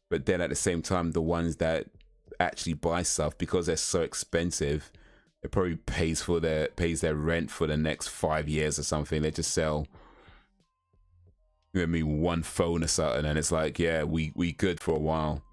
but then at the same time, the ones that actually buy stuff, because they're so expensive, it probably pays their rent for the next 5 years or something. They just sell, you know what I mean, one phone or something, and it's like, yeah, we good for a while.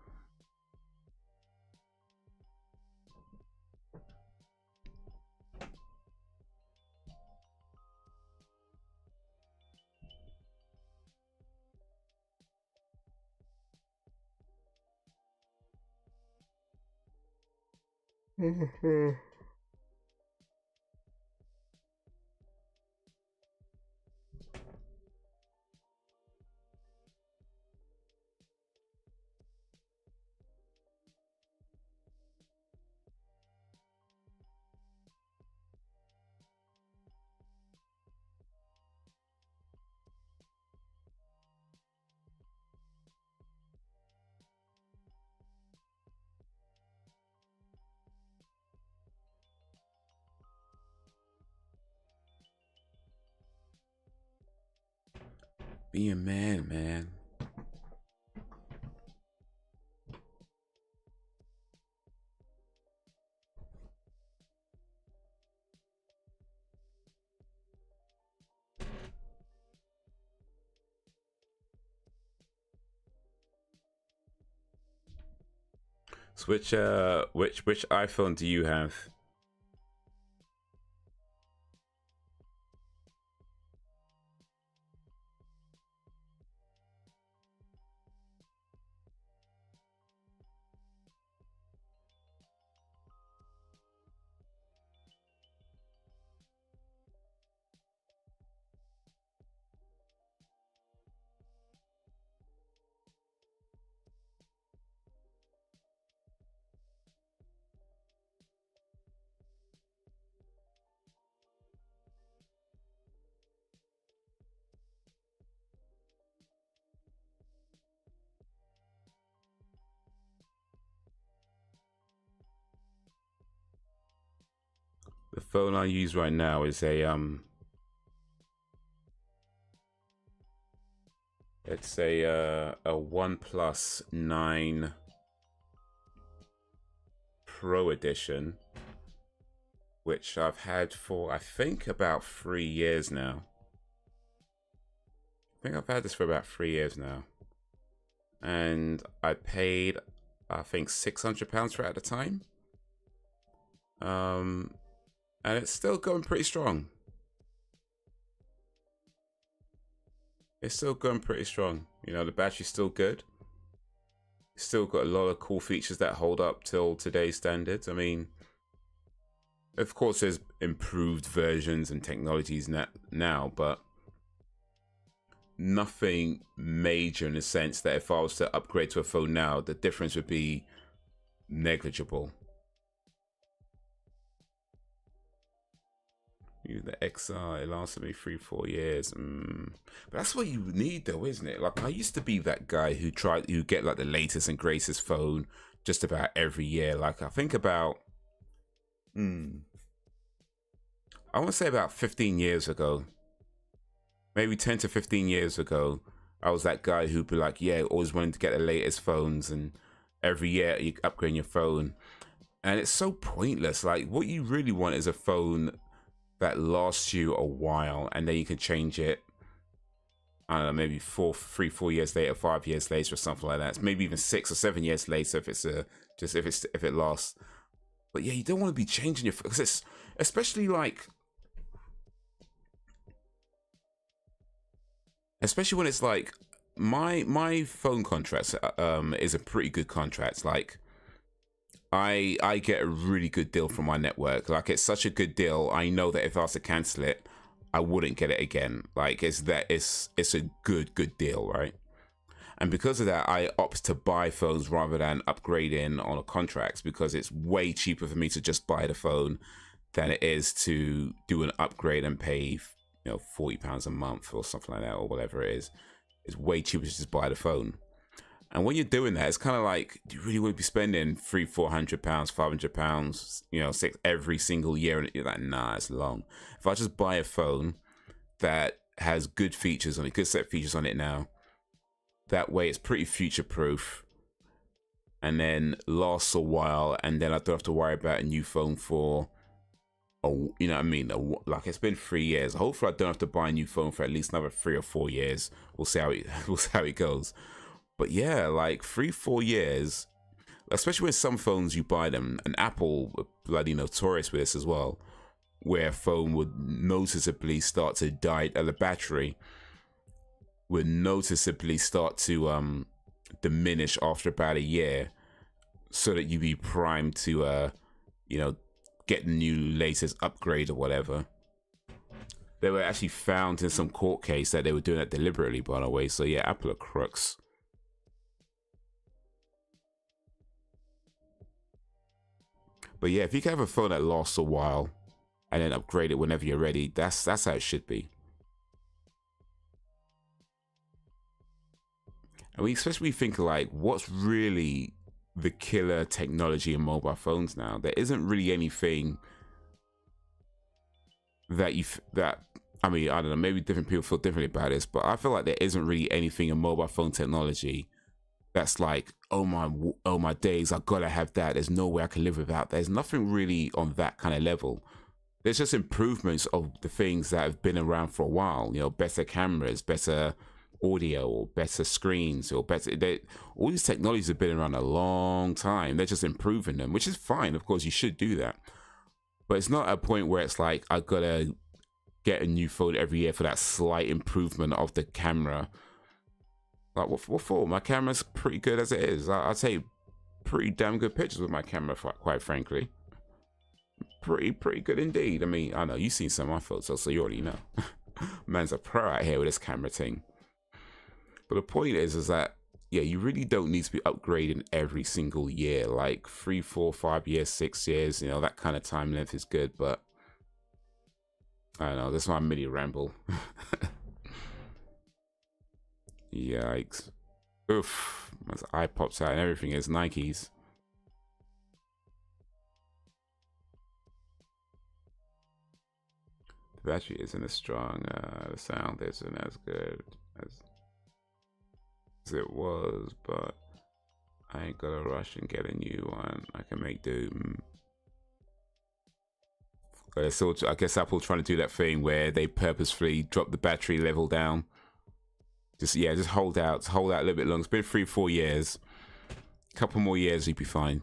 Be a man, man. So which iPhone do you have? The phone I use right now is a it's a OnePlus 9 Pro Edition, which I've had for I think about 3 years now. I think I've had this for about 3 years now, and I paid I think £600 for it at the time. And it's still going pretty strong. It's still going pretty strong. You know, the battery's still good. It's still got a lot of cool features that hold up till today's standards. I mean, of course, there's improved versions and technologies now, but nothing major in the sense that if I was to upgrade to a phone now, the difference would be negligible. The XR, it lasted me 3-4 years. But that's what you need though, isn't it? Like, I used to be that guy who get like the latest and greatest phone just about every year. Like, I think about I want to say about 15 years ago, maybe 10 to 15 years ago, I was that guy who'd be like, yeah, always wanting to get the latest phones, and every year you upgrade your phone. And it's so pointless. Like, what you really want is a phone that lasts you a while, and then you can change it, I don't know, maybe 3-4 years later, 5 years later, or something like that. Maybe even 6 or 7 years later if it's if it lasts. But yeah, you don't want to be changing your, because it's especially when it's like my phone contract is a pretty good contract. Like, I get a really good deal from my network. Like, it's such a good deal, I know that if I was to cancel it, I wouldn't get it again. Like, it's a good deal, right? And because of that, I opt to buy phones rather than upgrading on a contract, because it's way cheaper for me to just buy the phone than it is to do an upgrade and pay, you know, £40 a month or something like that, or whatever it is. It's way cheaper to just buy the phone. And when you're doing that, it's kind of like, do you really want to be spending £300-400, £500, you know, every single year? And you're like, nah, it's long. If I just buy a phone that has good features on it, good set of features on it now, that way it's pretty future-proof, and then lasts a while, and then I don't have to worry about a new phone for, you know what I mean? Like, it's been 3 years. Hopefully, I don't have to buy a new phone for at least another 3 or 4 years. We'll see how it goes. But yeah, like 3-4 years, especially with some phones you buy them, and Apple are bloody notorious with this as well, where a phone would noticeably start to die, the battery would noticeably start to diminish after about a year, so that you'd be primed to you know, get the new latest upgrade or whatever. They were actually found in some court case that they were doing that deliberately, by the way. So yeah, Apple are crooks. But yeah, if you can have a phone that lasts a while and then upgrade it whenever you're ready, that's how it should be. And we especially think like, what's really the killer technology in mobile phones now? There isn't really anything that I mean, I don't know, maybe different people feel differently about this, but I feel like there isn't really anything in mobile phone technology that's like, oh my days, I gotta have that. There's no way I can live without that. There's nothing really on that kind of level. There's just improvements of the things that have been around for a while. You know, better cameras, better audio, or better screens, or better. All these technologies have been around a long time. They're just improving them, which is fine. Of course, you should do that. But it's not a point where it's like, I gotta get a new phone every year for that slight improvement of the camera. Like, what for? My camera's pretty good as it is. I'd say pretty damn good pictures with my camera, quite frankly. Pretty good indeed. I mean, I know you've seen some of my photos, so you already know. Man's a pro out here with this camera thing. But the point is that, yeah, you really don't need to be upgrading every single year. Like 3, 4, 5 years, 6 years, you know, that kind of time length is good. But I don't know, this is my mini ramble. Yikes. Oof. My eye pops out and everything is Nikes. The battery isn't as strong. The sound isn't as good as it was, but I ain't gonna rush and get a new one. I can make do. So I guess Apple trying to do that thing where they purposefully drop the battery level down. Just hold out a little bit longer. It's been 3, 4 years. A couple more years, you'd be fine.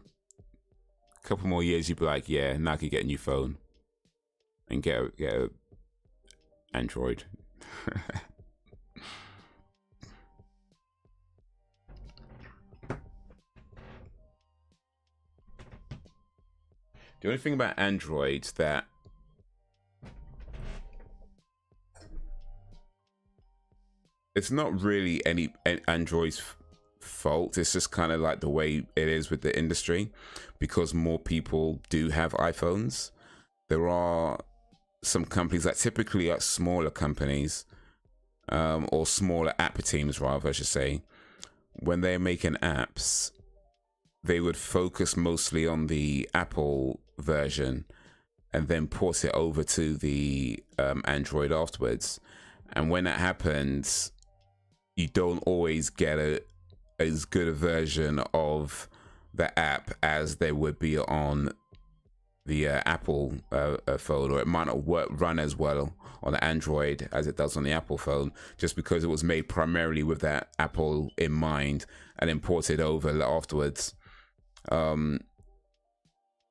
A couple more years, you'd be like, yeah, now I can get a new phone and get a Android. The only thing about Android that it's not really any Android's fault. It's just kind of like the way it is with the industry, because more people do have iPhones. There are some companies that typically are smaller companies, or smaller app teams rather, I should say. When they're making apps, they would focus mostly on the Apple version and then port it over to the Android afterwards. And when that happens, you don't always get as good a version of the app as they would be on the Apple phone, or it might not run as well on the Android as it does on the Apple phone, just because it was made primarily with that Apple in mind and imported over afterwards.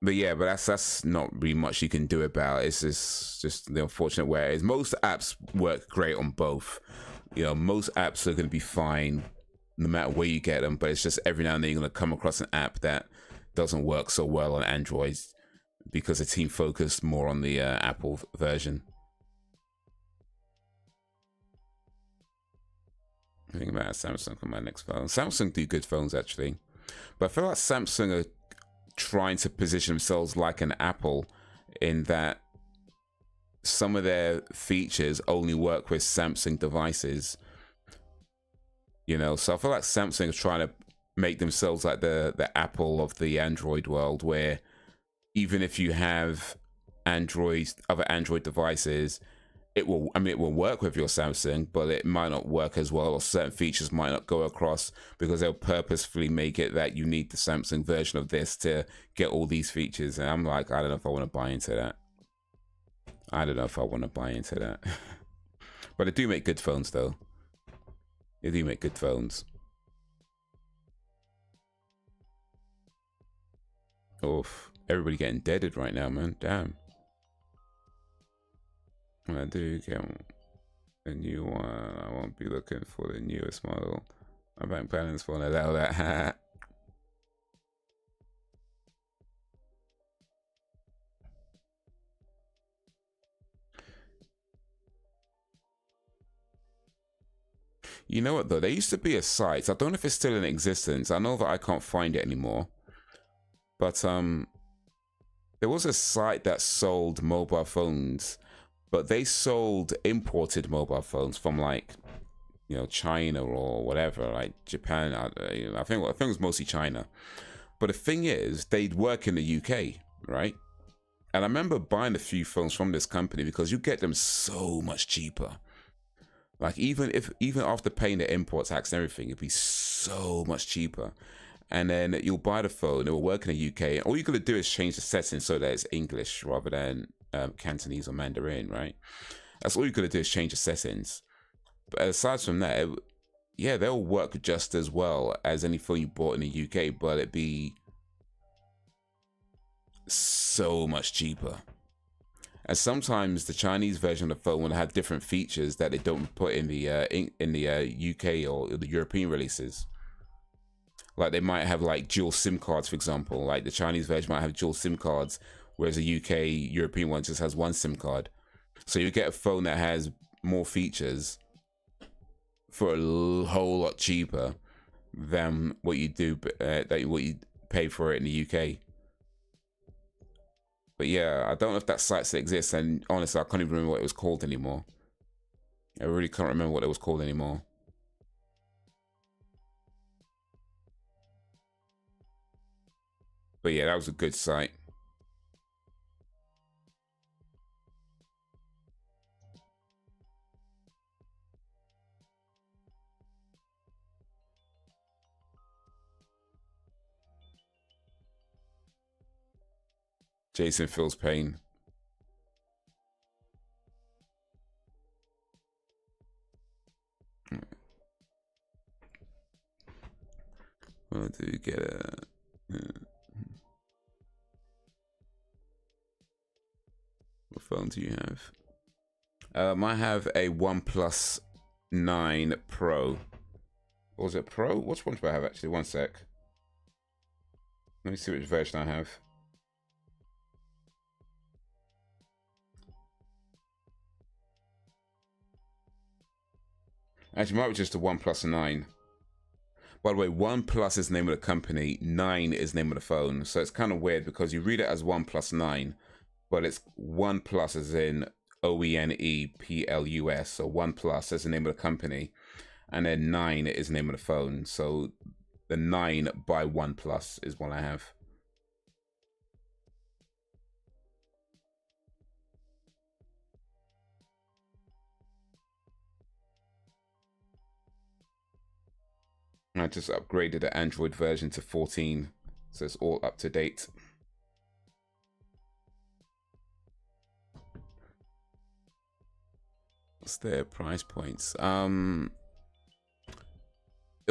But yeah, but that's not really much you can do about it. It's just the unfortunate way it is. Most apps work great on both. You know, most apps are going to be fine no matter where you get them, but it's just every now and then you're going to come across an app that doesn't work so well on Android because the team focused more on the Apple version. I think about Samsung for my next phone. Samsung do good phones actually, but I feel like Samsung are trying to position themselves like an Apple in that some of their features only work with Samsung devices. You know, so I feel like Samsung is trying to make themselves like the Apple of the Android world, where even if you have other Android devices, it will work with your Samsung, but it might not work as well, or certain features might not go across because they'll purposefully make it that you need the Samsung version of this to get all these features. And I'm like, I don't know if I want to buy into that. But they do make good phones though. They do make good phones. Oof, everybody getting deaded right now, man. Damn. When I do get a new one, I won't be looking for the newest model. My bank balance won't allow that. You know what though? There used to be a site. I don't know if it's still in existence. I know that I can't find it anymore. But there was a site that sold mobile phones, but they sold imported mobile phones from like, you know, China or whatever, like Japan. I think it was mostly China. But the thing is, they'd work in the UK, right? And I remember buying a few phones from this company because you get them so much cheaper. Like even after paying the import tax and everything, it'd be so much cheaper. And then you'll buy the phone, it will work in the UK. And all you're gonna do is change the settings so that it's English rather than Cantonese or Mandarin, right? That's all you're gonna do is change the settings. But aside from that, yeah, they'll work just as well as any phone you bought in the UK, but it'd be so much cheaper. And sometimes the Chinese version of the phone will have different features that they don't put in the UK or the European releases. Like they might have like dual SIM cards, for example. Like the Chinese version might have dual SIM cards, whereas the UK European one just has one SIM card. So you get a phone that has more features for a whole lot cheaper than what you do what you pay for it in the UK. But yeah, I don't know if that site still exists, and honestly, I can't even remember what it was called anymore. I really can't remember what it was called anymore. But yeah, that was a good site. Jason feels pain. Well, do you get a... What phone do you have? I have a OnePlus 9 Pro. Or was it Pro? Which one do I have actually? One sec. Let me see which version I have. Actually, it might be just a OnePlus 9. By the way, OnePlus is the name of the company, 9 is the name of the phone. So it's kind of weird because you read it as OnePlus 9, but it's OnePlus as in OENEPLUS. So OnePlus is the name of the company, and then 9 is the name of the phone. So the 9 by OnePlus is what I have. I just upgraded the Android version to 14, so it's all up to date. What's their price points? It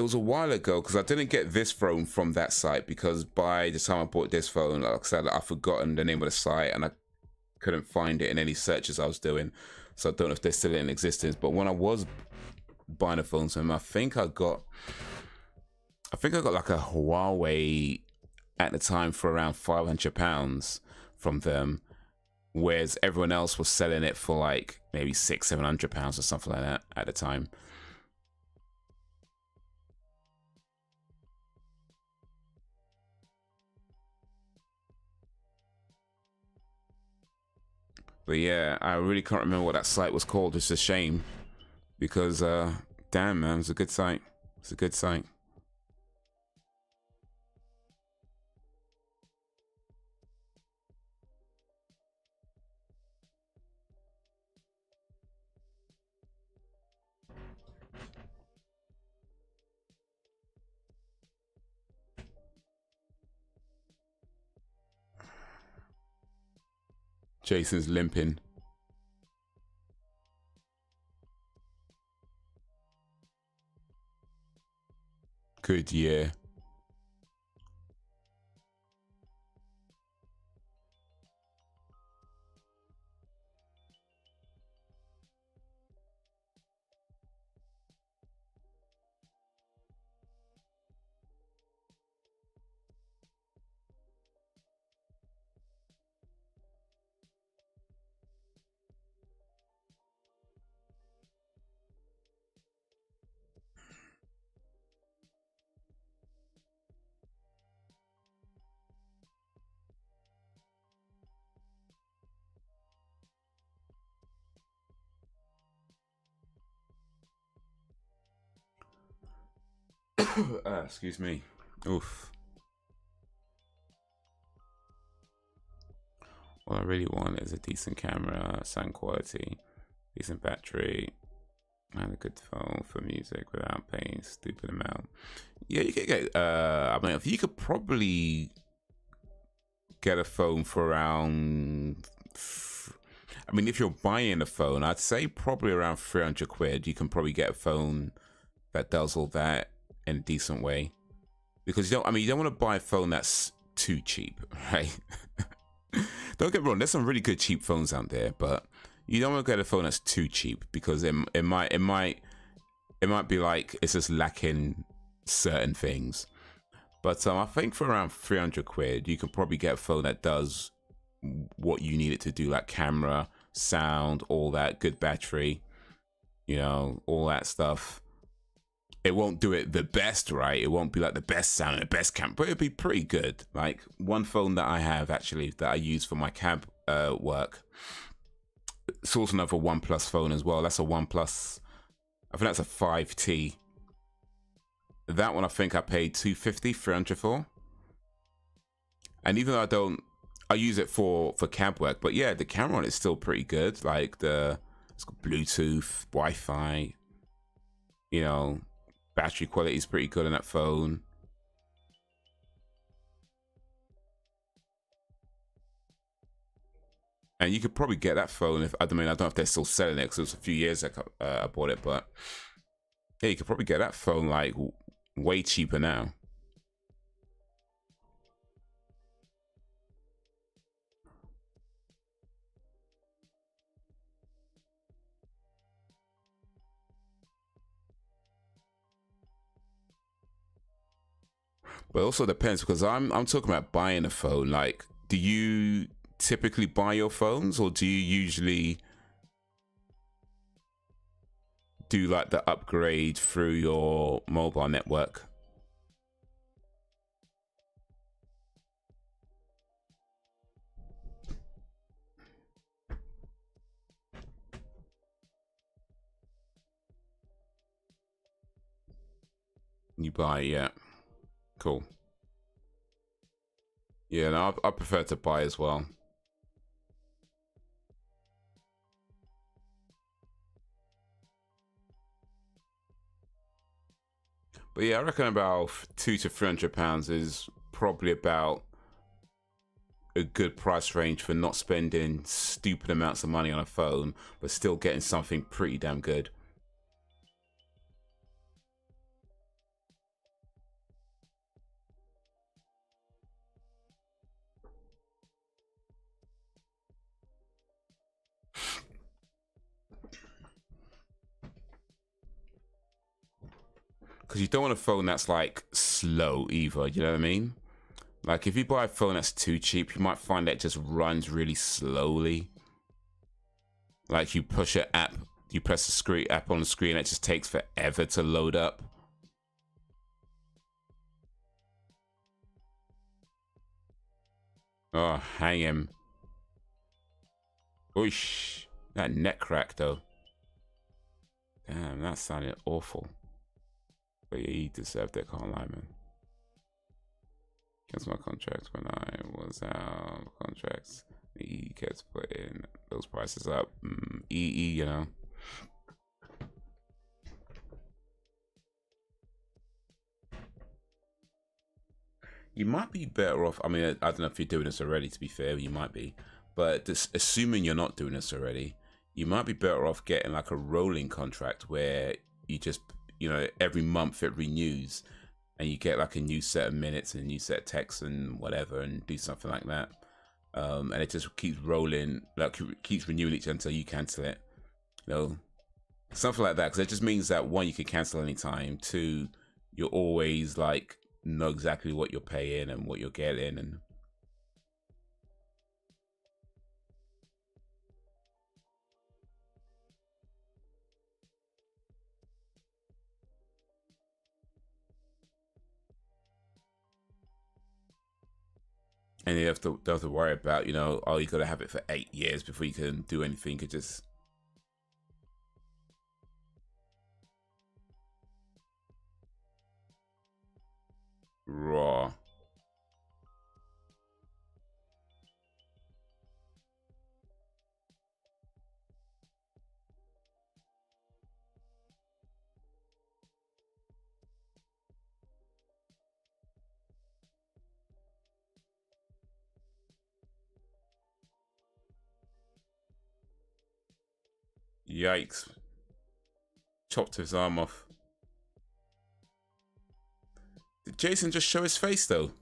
was a while ago because I didn't get this phone from that site because by the time I bought this phone, like I said, I've forgotten the name of the site and I couldn't find it in any searches I was doing. So I don't know if they're still in existence. But when I was buying a phone from them, I think I got like a Huawei at the time for around £500 from them, whereas everyone else was selling it for like maybe £600-700 or something like that at the time. But yeah, I really can't remember what that site was called. It's a shame because damn man, it's a good site. It's a good site. Jason's limping. Good year. Excuse me. Oof. What I really want is a decent camera, sound quality, decent battery, and a good phone for music without paying a stupid amount. Yeah, you could get. I mean, if you could probably get a phone for around. I mean, if you're buying a phone, I'd say probably around 300 quid. You can probably get a phone that does all that in a decent way. Because you don't. I mean, you don't want to buy a phone that's too cheap, right? Don't get me wrong. There's some really good cheap phones out there, but you don't want to get a phone that's too cheap because it might be like it's just lacking certain things. But I think for around 300 quid, you can probably get a phone that does what you need it to do, like camera, sound, all that, good battery, you know, all that stuff. It won't do it the best, right? It won't be like the best sound and the best camera, but it'll be pretty good. Like one phone that I have actually that I use for my cab work. It's also another OnePlus phone as well. That's a OnePlus. I think that's a 5T. That one I think I paid 250, 300 for. And even though I use it for cab work, but yeah, the camera on it is still pretty good. Like it's got Bluetooth, Wi-Fi, you know, battery quality is pretty good on that phone. And you could probably get that phone if, I don't know if they're still selling it because it was a few years ago I bought it, but yeah, you could probably get that phone like way cheaper now. But it also depends because I'm talking about buying a phone. Like, do you typically buy your phones or do you usually do like the upgrade through your mobile network? You buy, yeah. Cool. Yeah, no, I prefer to buy as well. But yeah, I reckon about £200 to £300 is probably about a good price range for not spending stupid amounts of money on a phone, but still getting something pretty damn good. Because you don't want a phone that's like slow either, you know what I mean? Like if you buy a phone that's too cheap, you might find that it just runs really slowly. Like you push an app, you press the screen app on the screen, it just takes forever to load up. Oh, hang him. Oosh. That neck crack though. Damn, that sounded awful. But yeah, he deserved it, can't lie, man. Cancel my contract when I was out of contracts. He kept putting those prices up. You know. You might be better off. I mean, I don't know if you're doing this already, to be fair, you might be. But just assuming you're not doing this already, you might be better off getting like a rolling contract where you just, you know, every month it renews and you get like a new set of minutes and a new set of texts and whatever and do something like that. And it just keeps rolling, like keeps renewing each until you cancel it. You know, something like that. Because it just means that one, you can cancel anytime. Two, you're always like know exactly what you're paying and what you're getting and you don't have to worry about, you know, oh, you got to have it for 8 years before you can do anything. You could just raw. Yikes. Chopped his arm off. Did Jason just show his face though?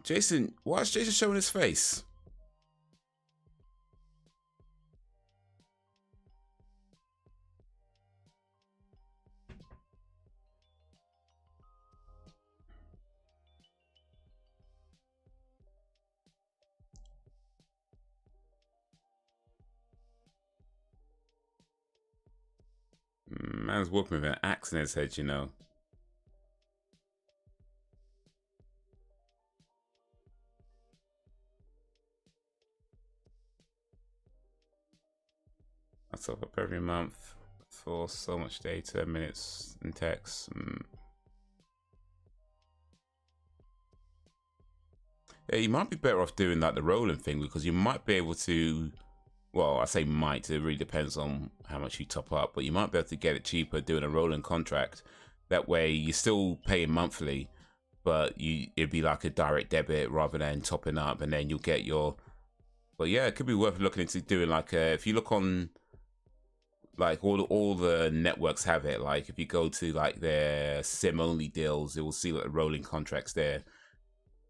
Jason, why is Jason showing his face? Man's walking with an axe in his head, you know. I top up every month for so much data, minutes, and text. Yeah, you might be better off doing like the rolling thing, because you might be able to, well, I say might, it really depends on how much you top up, but you might be able to get it cheaper doing a rolling contract. That way you're still paying monthly, but it'd be like a direct debit rather than topping up, and then you'll get your, but yeah, it could be worth looking into doing like if you look on, like all the networks have it, like if you go to like their sim only deals, it will see like the rolling contracts there,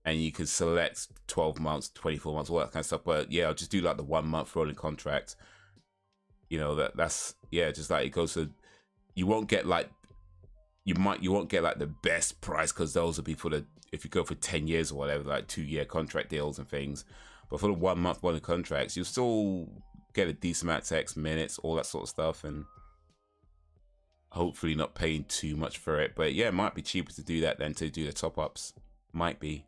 and you can select 12 months, 24 months, all that kind of stuff. But yeah, I'll just do like the 1 month rolling contract. You know, that's yeah, just like it goes to, you won't get like, you won't get like the best price, because those will be for the, if you go for 10 years or whatever, like 2-year contract deals and things. But for the 1 month rolling contracts, you'll still get a decent amount of text, minutes, all that sort of stuff, and hopefully not paying too much for it. But yeah, it might be cheaper to do that than to do the top ups. Might be.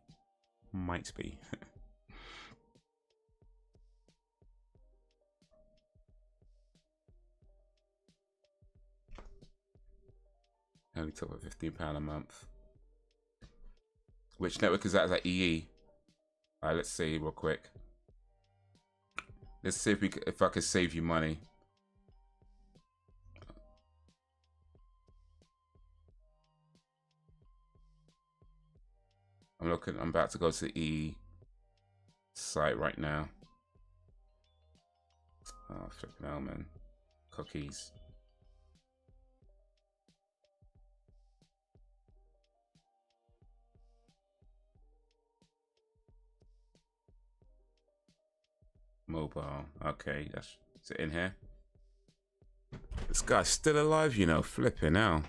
Only top up £15 a month. Which network is that? Is that EE? Alright, let's see real quick. Let's see if I can save you money. I'm about to go to the E site right now. Oh, flipping hell, man. Cookies. Mobile. Okay, that's it in here. This guy's still alive, you know. Flipping hell.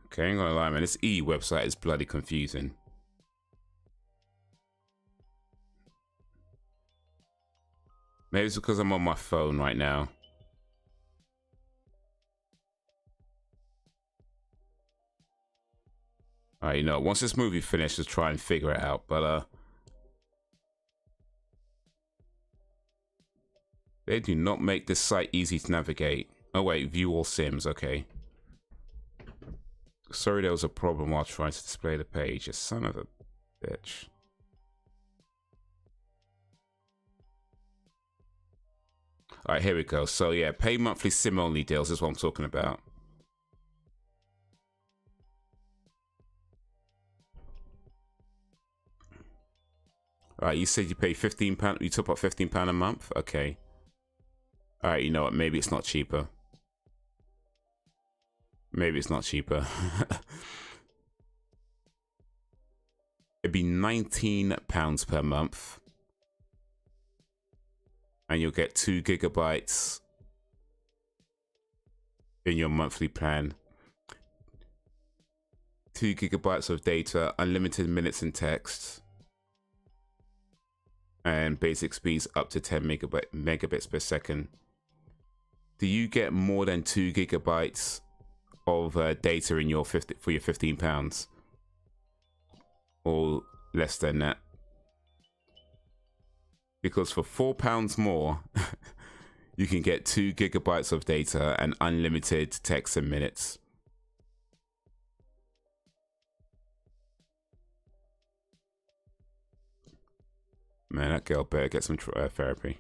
Okay, I ain't gonna lie, man. This E website is bloody confusing. Maybe it's because I'm on my phone right now. Alright, you know, once this movie finishes, try and figure it out. But they do not make this site easy to navigate. Oh wait, view all sims. Okay. Sorry, there was a problem while trying to display the page. You son of a bitch. Alright, here we go. So yeah, pay monthly sim only deals is what I'm talking about. Alright, you said you pay £15, you top up £15 a month? Okay. Alright, you know what, maybe it's not cheaper. Maybe it's not cheaper. It'd be £19 per month. And you'll get 2 GB in your monthly plan. 2 GB of data, unlimited minutes and text, and basic speeds up to 10 megabits per second. Do you get more than 2 GB of data in your for your £15, or less than that? Because for £4 more, you can get 2 GB of data and unlimited text and minutes. Man, that girl better get some therapy.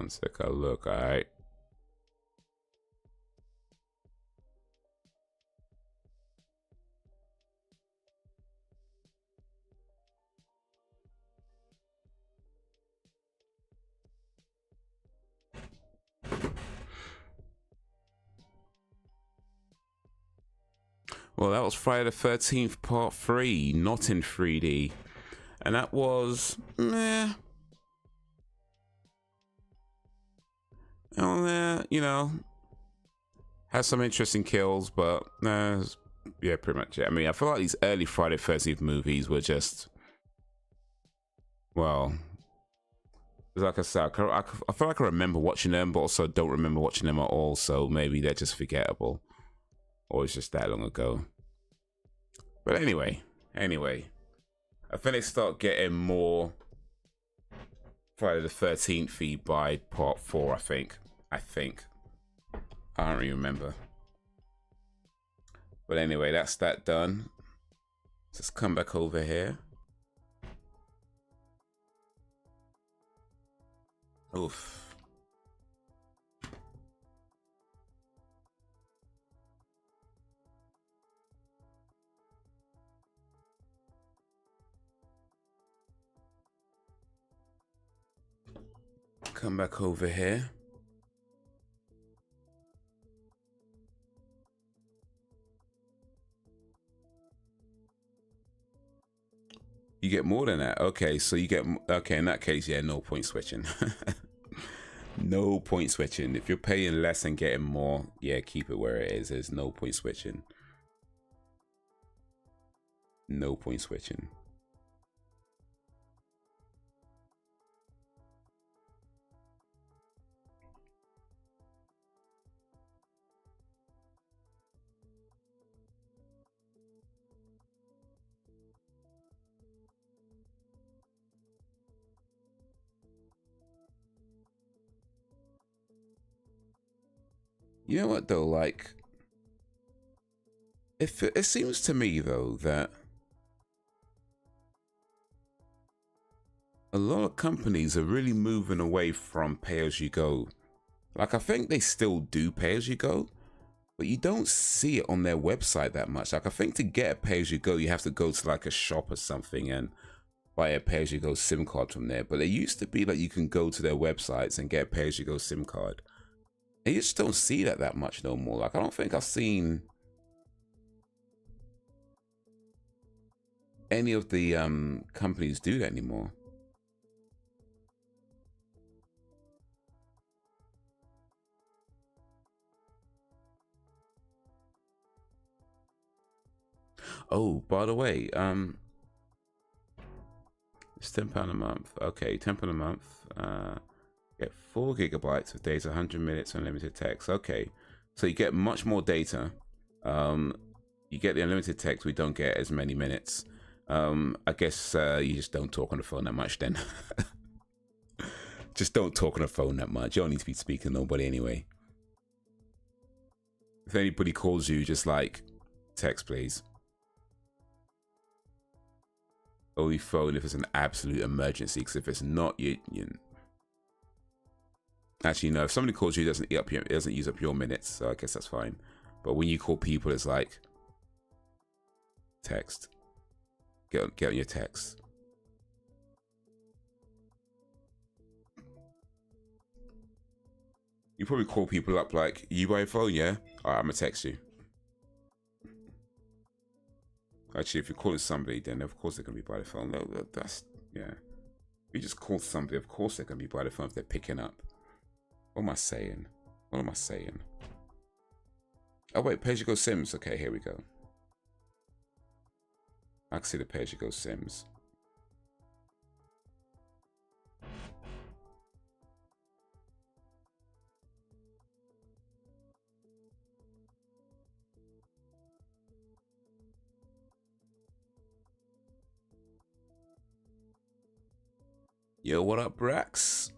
One sec, I'll look. All right. Well, that was Friday the 13th, part 3, not in 3D. And that was meh. You know, has some interesting kills, but yeah, pretty much it. I mean, I feel like these early Friday the 13th movies were just, well, like I said, I feel like I remember watching them, but also don't remember watching them at all. So maybe they're just forgettable, or it's just that long ago. But anyway, I think they start getting more Friday the 13th feed by part 4. I don't really remember. But anyway, that's that done. Let's come back over here. Oof. Come back over here. You get more than that. Okay, so you get, okay, in that case, yeah, no point switching. No point switching. If you're paying less and getting more, yeah, keep it where it is. There's no point switching. No point switching. You know what though, like, it seems to me though that a lot of companies are really moving away from pay-as-you-go. Like, I think they still do pay-as-you-go, but you don't see it on their website that much. Like, I think to get a pay-as-you-go, you have to go to like a shop or something and buy a pay-as-you-go SIM card from there. But it used to be like you can go to their websites and get a pay-as-you-go SIM card. And you just don't see that much no more. Like, I don't think I've seen any of the companies do that anymore. Oh, by the way, it's £10 a month. Okay, £10 a month. Get 4 gigabytes of data, 100 minutes unlimited text. Okay, so you get much more data. You get the unlimited text. We don't get as many minutes. I guess you just don't talk on the phone that much then. Just don't talk on the phone that much. You don't need to be speaking to nobody anyway. If anybody calls you, just like text, please. Only phone if it's an absolute emergency, because if it's not, you actually, no, if somebody calls you, it doesn't use up your minutes, so I guess that's fine. But when you call people, it's like text. Get on your text. You probably call people up like, you buy a phone, yeah? Alright, I'm gonna text you. Actually, if you're calling somebody, then of course they're gonna be by the phone. That's, yeah. If you just call somebody, of course they're gonna be by the phone if they're picking up. What am I saying? What am I saying? Oh wait, pay-as-you-go Sims. Okay, here we go. I can see the pay-as-you-go Sims. Yo, what up, Brax?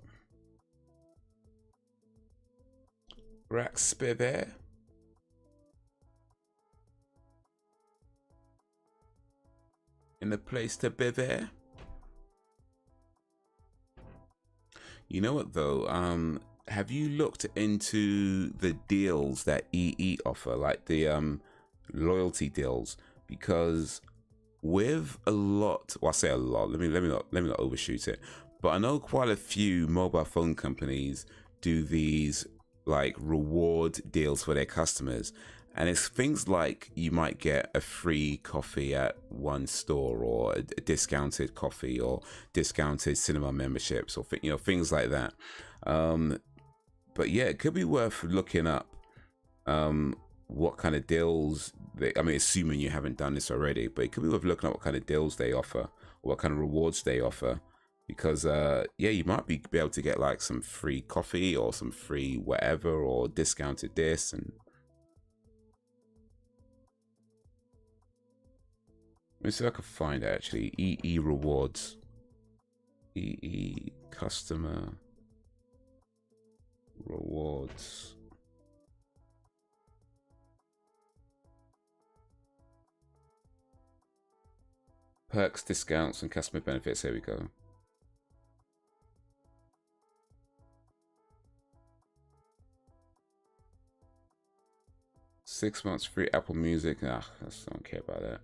Brax Spivere? In the place to be there? You know what though? Have you looked into the deals that EE offer, like the loyalty deals? Because with a lot, well, I say a lot. Let me not overshoot it. But I know quite a few mobile phone companies do these like reward deals for their customers, and it's things like you might get a free coffee at one store, or a discounted coffee, or discounted cinema memberships, or things like that. But yeah, it could be worth looking up what kind of deals I mean, assuming you haven't done this already, but it could be worth looking up what kind of deals they offer, or what kind of rewards they offer, because yeah, you might be able to get like some free coffee or some free whatever, or discounted this. And let me see if I can find it actually. EE rewards, EE customer rewards. Perks, discounts, and customer benefits. Here we go. Six months free Apple Music. I don't care about that.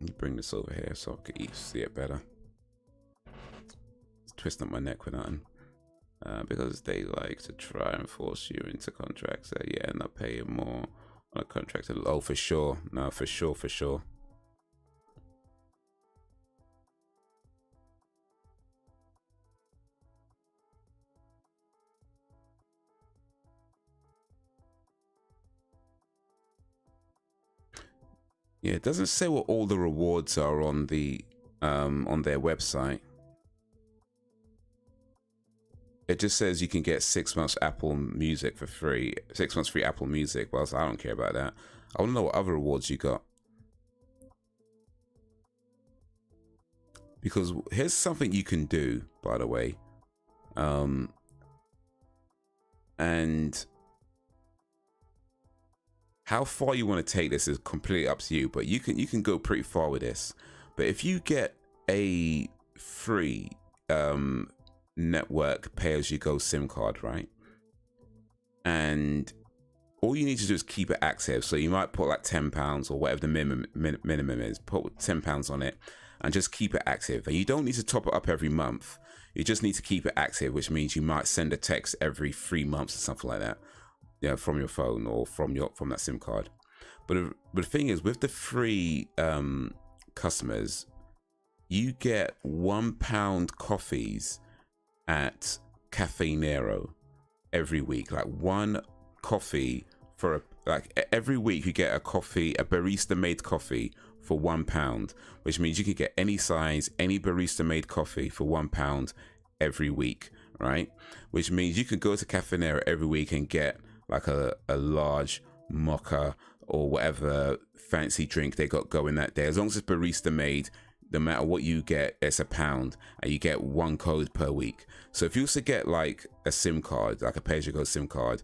Let me bring this over here so I can see it better. It's twisting up my neck with nothing. Because they like to try and force you into contracts that you end up paying more on a contract. Oh, for sure. No, for sure. Yeah, it doesn't say what all the rewards are on the on their website. It just says you can get 6 months Apple Music for free. 6 months free Apple Music. Well, I don't care about that. I want to know what other rewards you got. Because here's something you can do, by the way. And how far you want to take this is completely up to you. But you can go pretty far with this. But if you get a free network pay-as-you-go SIM card, right? And all you need to do is keep it active. So you might put like £10 or whatever the minimum is. Put £10 on it and just keep it active. And you don't need to top it up every month. You just need to keep it active, which means you might send a text every 3 months or something like that, you know, from your phone or from that SIM card. But the thing is, with the free customers, you get £1 coffees at Cafe Nero every week. Like one coffee for every week you get a coffee, a barista made coffee for £1, which means you can get any size, any barista made coffee for £1 every week, right? Which means you can go to Cafe Nero every week and get like a large mocha or whatever fancy drink they got going that day. As long as it's barista made, no matter what you get, it's £1, and you get 1 code per week. So if you also get like a SIM card, like a pay-as-you-go SIM card,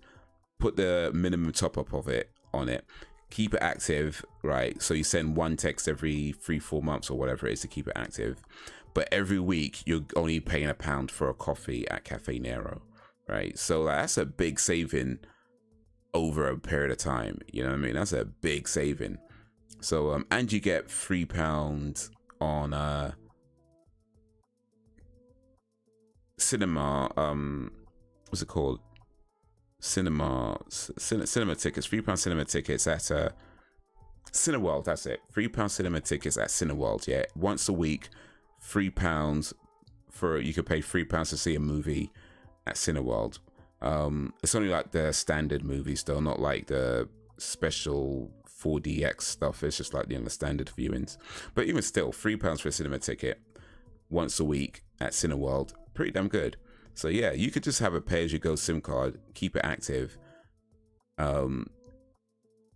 put the minimum top up of it on it, keep it active, right? So you send 1 text every 3-4 months or whatever it is to keep it active. But every week you're only paying £1 for a coffee at Cafe Nero, right? So like, that's a big saving over a period of time. You know what I mean? That's a big saving. So and you get £3 on cinema, what's it called, cinema tickets, £3 cinema tickets at Cineworld. That's it, £3 cinema tickets at Cineworld. Yeah, once a week, £3 for, you could pay £3 to see a movie at Cineworld. It's only like the standard movies though, not like the special 4DX stuff. It's just like the standard viewings. But even still, £3 for a cinema ticket once a week at Cineworld, pretty damn good. So yeah, you could just have a pay-as-you-go SIM card, keep it active, and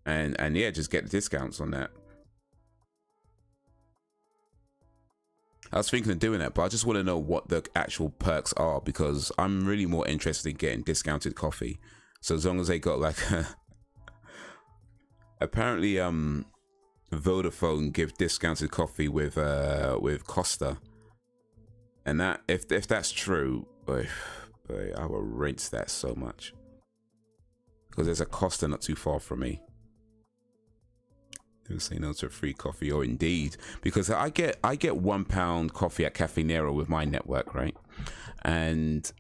yeah, just get the discounts on that. I was thinking of doing that, but I just want to know what the actual perks are, because I'm really more interested in getting discounted coffee. So as long as they got like apparently Vodafone give discounted coffee with Costa, and that if that's true, boy, I will rinse that so much, because there's a Costa not too far from me. They say no to a free coffee, or indeed, because I get £1 coffee at Cafe Nero with my network, right? And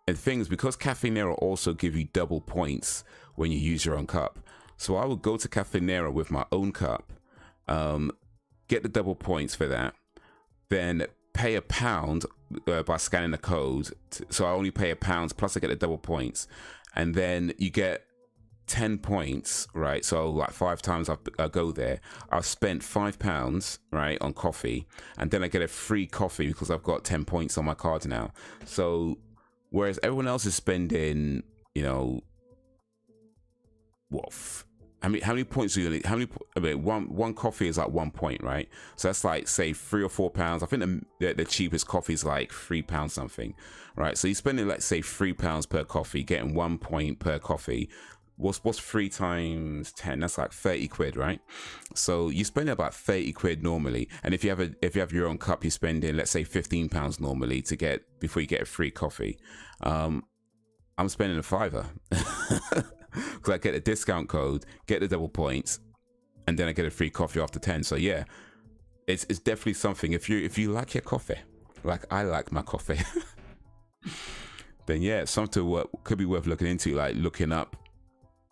things, because Cafe Nero also give you double points when you use your own cup. So I would go to Cafe Nero with my own cup, get the double points for that, then pay £1 by scanning the code. So I only pay £1 plus I get the double points, and then you get 10 points, right? So like 5 times I go there, I've spent £5, right, on coffee, and then I get a free coffee because I've got 10 points on my card now. So whereas everyone else is spending, you know, what? How many points do you need? One coffee is like 1 point, right? So that's like, say, £3 or £4. I think the cheapest coffee is like £3 something, right? So you're spending, let's say, £3 per coffee, getting 1 point per coffee. What's 3 times 10? That's like 30 quid, right? So you spend about 30 quid normally, and if you have your own cup, you're spending, let's say, £15 normally before you get a free coffee. I'm spending a £5 because I get a discount code, get the double points, and then I get a free coffee after 10. So yeah, it's definitely something. If you like your coffee, like I like my coffee, then yeah, it's something could be worth looking into, like looking up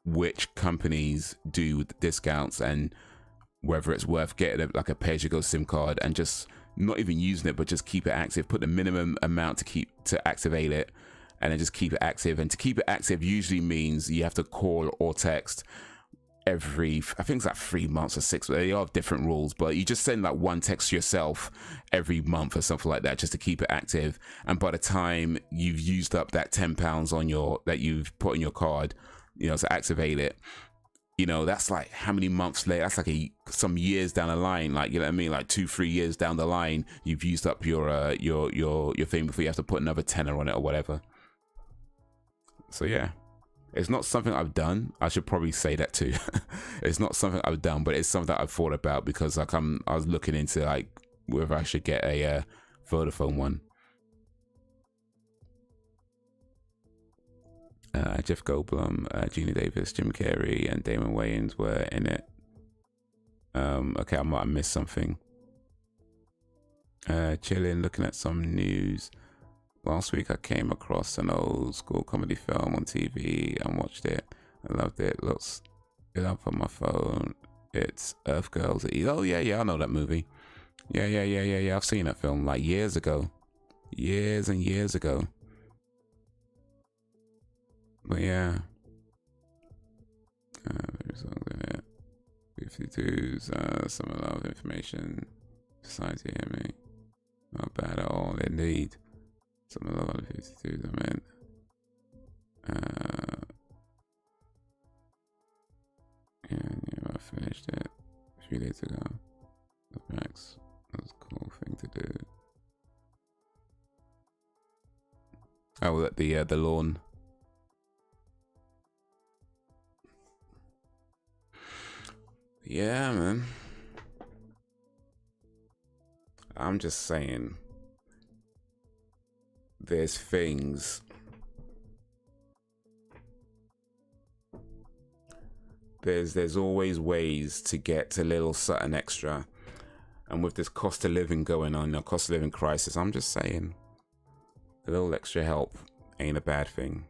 which companies do discounts and whether it's worth getting like a pay-as-you-go SIM card and just not even using it, but just keep it active. Put the minimum amount to activate it, and then just keep it active. And to keep it active usually means you have to call or text every, I think it's like 3 months or 6. They all have different rules, but you just send like one text to yourself every month or something like that, just to keep it active. And by the time you've used up that £10 that you've put on your card, you know, to activate it, you know, that's like how many months later? That's like some years down the line, like, you know what I mean, like 2-3 years down the line, you've used up your thing before you have to put another tenner on it or whatever. So yeah, it's not something I've done. I should probably say that too. It's not something I've done, but it's something that I've thought about, because like I was looking into like whether I should get a Vodafone one. Jeff Goldblum, Gina Davis, Jim Carrey, and Damon Wayans were in it. Okay, I might have missed something. Chilling, looking at some news. Last week I came across an old school comedy film on TV and watched it. I loved it. Looks it up on my phone. It's Earth Girls. Oh yeah, I know that movie. Yeah. I've seen that film like years ago. Years and years ago. But yeah, there's all in it. 52s, some a lot of information. Society, hear me. Not bad at all, indeed. Some a lot of 52s, I meant. Yeah, I finished it a few days ago. The Max, that was a cool thing to do. Oh, the lawn. Yeah, man. I'm just saying, there's things. There's always ways to get a little something extra. And with this cost of living going on, the cost of living crisis, I'm just saying, a little extra help ain't a bad thing.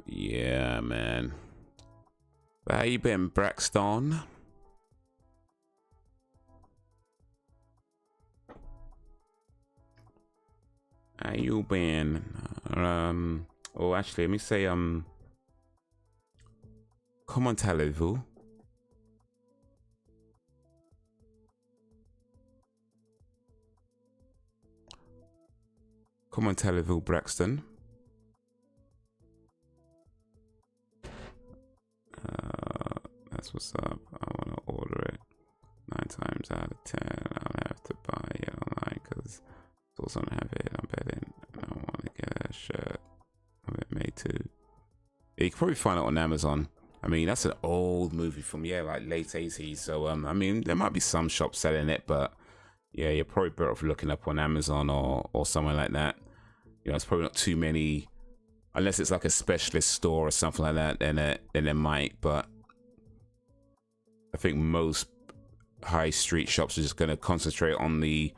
Yeah, man. How you been, Braxton? How you been? Oh, actually, let me say, comment allez-vous? Comment allez-vous, Braxton? That's what's up. I want to order it 9 times out of 10. I'll have to buy it online because those don't have it. I'm betting I want to get a shirt of it made too. You can probably find it on Amazon. I mean, that's an old movie from like late 80s. So I mean, there might be some shops selling it, but yeah, you're probably better off looking up on Amazon or somewhere like that. You know, it's probably not too many, unless it's like a specialist store or something like that. Then it might, but I think most high street shops are just going to concentrate on the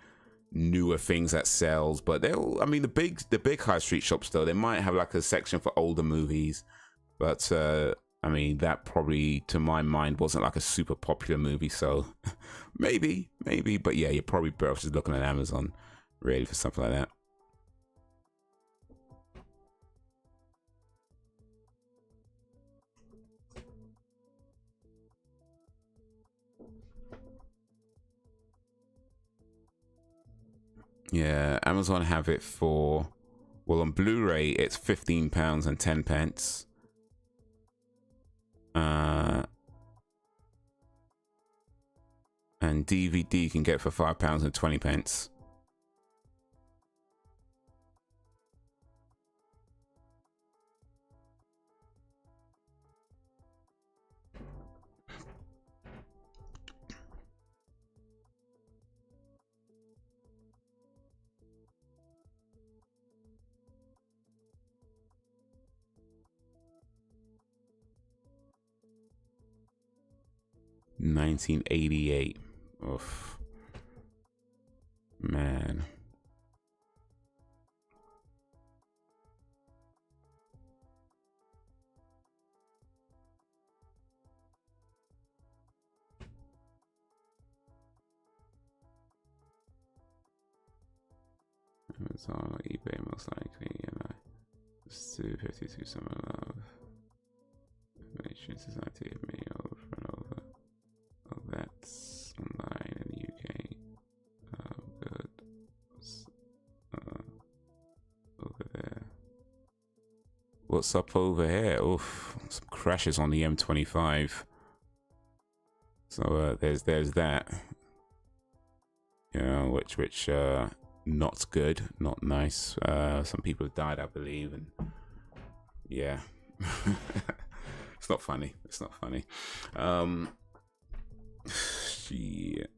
newer things that sells. But I mean, the big high street shops though, they might have like a section for older movies. But I mean, that probably to my mind wasn't like a super popular movie. So maybe. But yeah, you're probably better off just looking at Amazon really for something like that. Yeah, Amazon have it for, well, on Blu-ray it's £15 and 10 pence. And DVD you can get for £5 and 20 pence. $1988. Oof. Man. Amazon or eBay most likely, and I just 252 summer love. Information society of me over and over. Oh, that's online in the UK. Oh, good. Over there. What's up over here? Oof, some crashes on the M25. So there's that. You know, which not good, not nice. Some people have died, I believe, and yeah. It's not funny. It's not funny. Shit.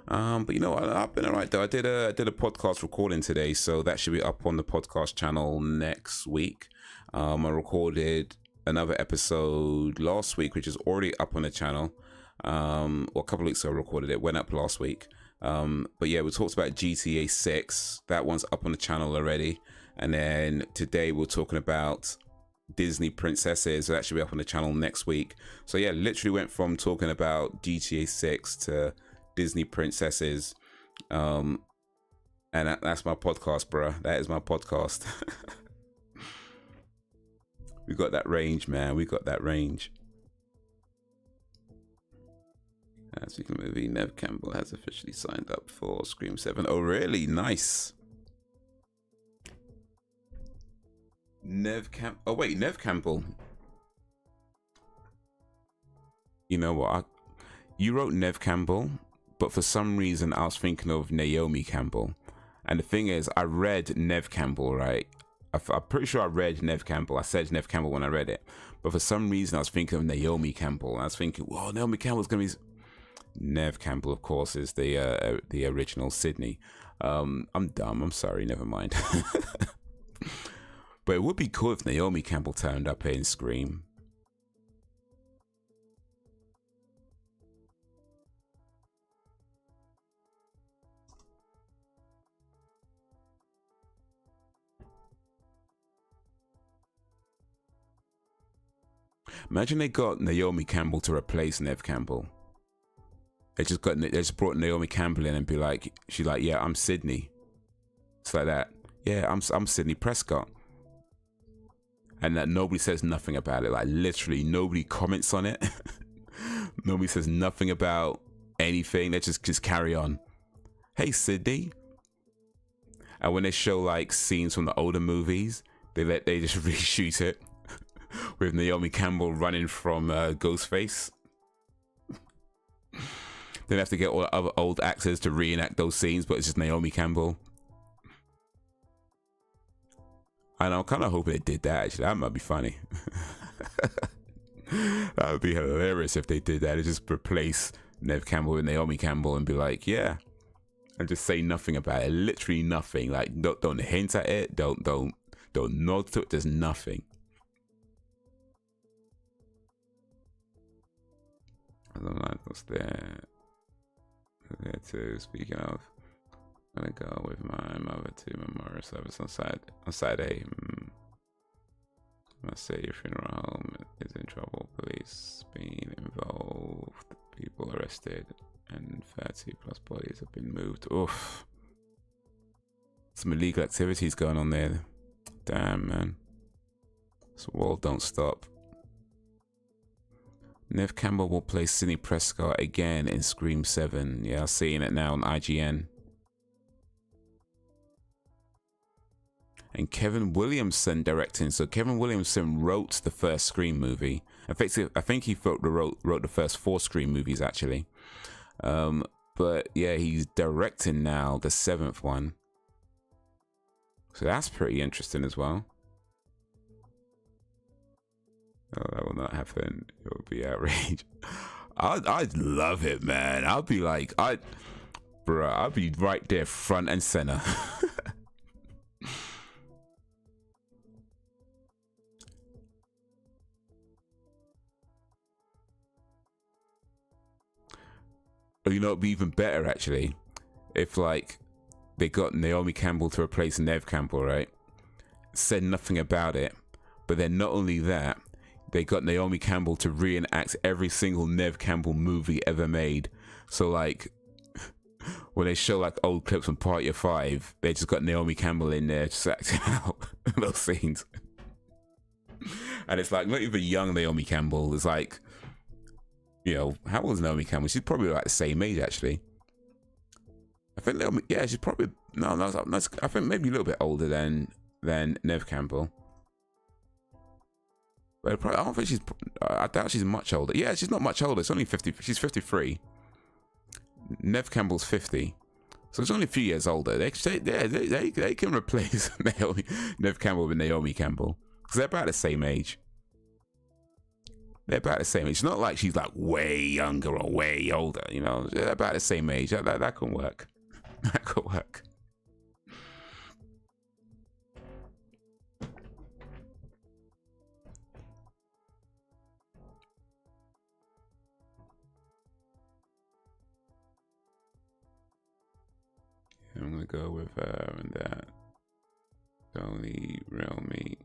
But you know what? I've been alright though. I did a podcast recording today, so that should be up on the podcast channel next week. I recorded another episode last week, which is already up on the channel. Or a couple of weeks ago I recorded it, went up last week. But yeah, we talked about GTA 6. That one's up on the channel already. And then today we're talking about Disney princesses. So that should be up on the channel next week. So yeah, literally went from talking about GTA 6 to Disney princesses. And that's my podcast, bro. That is my podcast. We got that range, man. We got that range. Speaking of movie, Nev Campbell has officially signed up for Scream 7. Oh, really? Nice. Nev Campbell. You know what? You wrote Nev Campbell, but for some reason I was thinking of Naomi Campbell. And the thing is, I read Nev Campbell, right? I'm pretty sure I read Nev Campbell. I said Nev Campbell when I read it. But for some reason I was thinking of Naomi Campbell. And I was thinking, well, Naomi Campbell's going to be... Nev Campbell, of course, is the original Sydney. I'm dumb. I'm sorry. Never mind. But it would be cool if Naomi Campbell turned up here in Scream. Imagine they got Naomi Campbell to replace Nev Campbell. They just brought Naomi Campbell in and be like, she's like, yeah, I'm Sydney. It's like that. Yeah, I'm Sydney Prescott. And that nobody says nothing about it. Like literally nobody comments on it. Nobody says nothing about anything. They just carry on. Hey Sydney. And when they show like scenes from the older movies, they just reshoot it with Naomi Campbell running from Ghostface. Then have to get all the other old actors to reenact those scenes, but it's just Naomi Campbell. And I'm kind of hoping they did that, actually. That might be funny. That would be hilarious if they did that. They just replace Nev Campbell with Naomi Campbell and be like, yeah. And just say nothing about it. Literally nothing. Like, don't hint at it. Don't nod to it. There's nothing. I don't like what's there. There too. Speaking of, I'm gonna go with my mother to memorial service on Saturday. Must say your funeral home is in trouble. Police being involved. People arrested and 30+ bodies have been moved. Oof. Some illegal activities going on there. Damn, man. This world don't stop. Nev Campbell will play Sidney Prescott again in Scream 7. Yeah, I'm seeing it now on IGN. And Kevin Williamson directing. So Kevin Williamson wrote the first Scream movie. In fact, I think he wrote the first 4 Scream movies, actually. But yeah, he's directing now the 7th one. So that's pretty interesting as well. Oh, that will not happen. It will be outrage. I'd love it, man. I'll be like, I'll be right there, front and center. You know, it'd be even better actually if like they got Naomi Campbell to replace Nev Campbell, right? Said nothing about it, but then not only that, they got Naomi Campbell to reenact every single Nev Campbell movie ever made. So like when they show like old clips from Party of 5, they just got Naomi Campbell in there just acting out those scenes. And it's like not even young Naomi Campbell. It's like, you know, how old is Naomi Campbell? She's probably like the same age actually. I think Naomi, yeah, she's probably no, I think maybe a little bit older than Nev Campbell. But I don't think I doubt she's much older. Yeah, she's not much older. It's only 50. She's 53. Nev Campbell's 50, so it's only a few years older. They can replace Nev Campbell with Naomi Campbell because they're about the same age. They're about the same age. It's not like she's like way younger or way older. You know, they're about the same age. That can work. That could work. I'm gonna go with and that. Only real meat.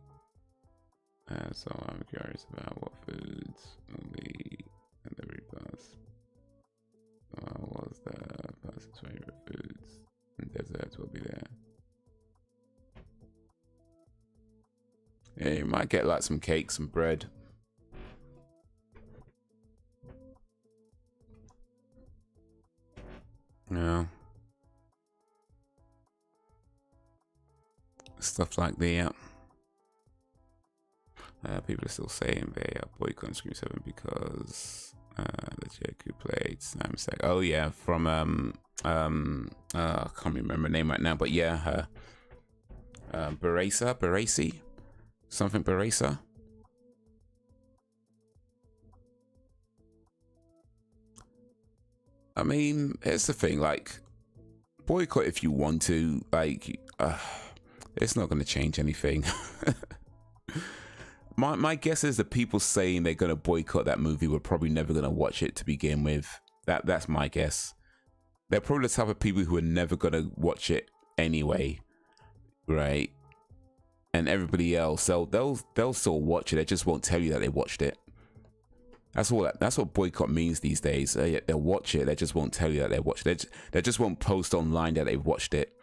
So I'm curious about what foods will be in the repast. What was the person's favorite foods and desserts will be there? Yeah, you might get like some cakes and bread. Yeah. Stuff like that. People are still saying they are boycotting Scream 7 because the chick who played Snapmistake. Oh yeah, from I can't remember her name right now, but yeah, her Baresi, something Baresa. I mean, here's the thing, like, boycott if you want to, like, it's not going to change anything. My guess is the people saying they're going to boycott that movie were probably never going to watch it to begin with. That's my guess. They're probably the type of people who are never going to watch it anyway, right? And everybody else, they'll still watch it. They just won't tell you that they watched it. That's what boycott means these days. They'll watch it. They just won't tell you that they watched it. They just won't post online that they've watched it.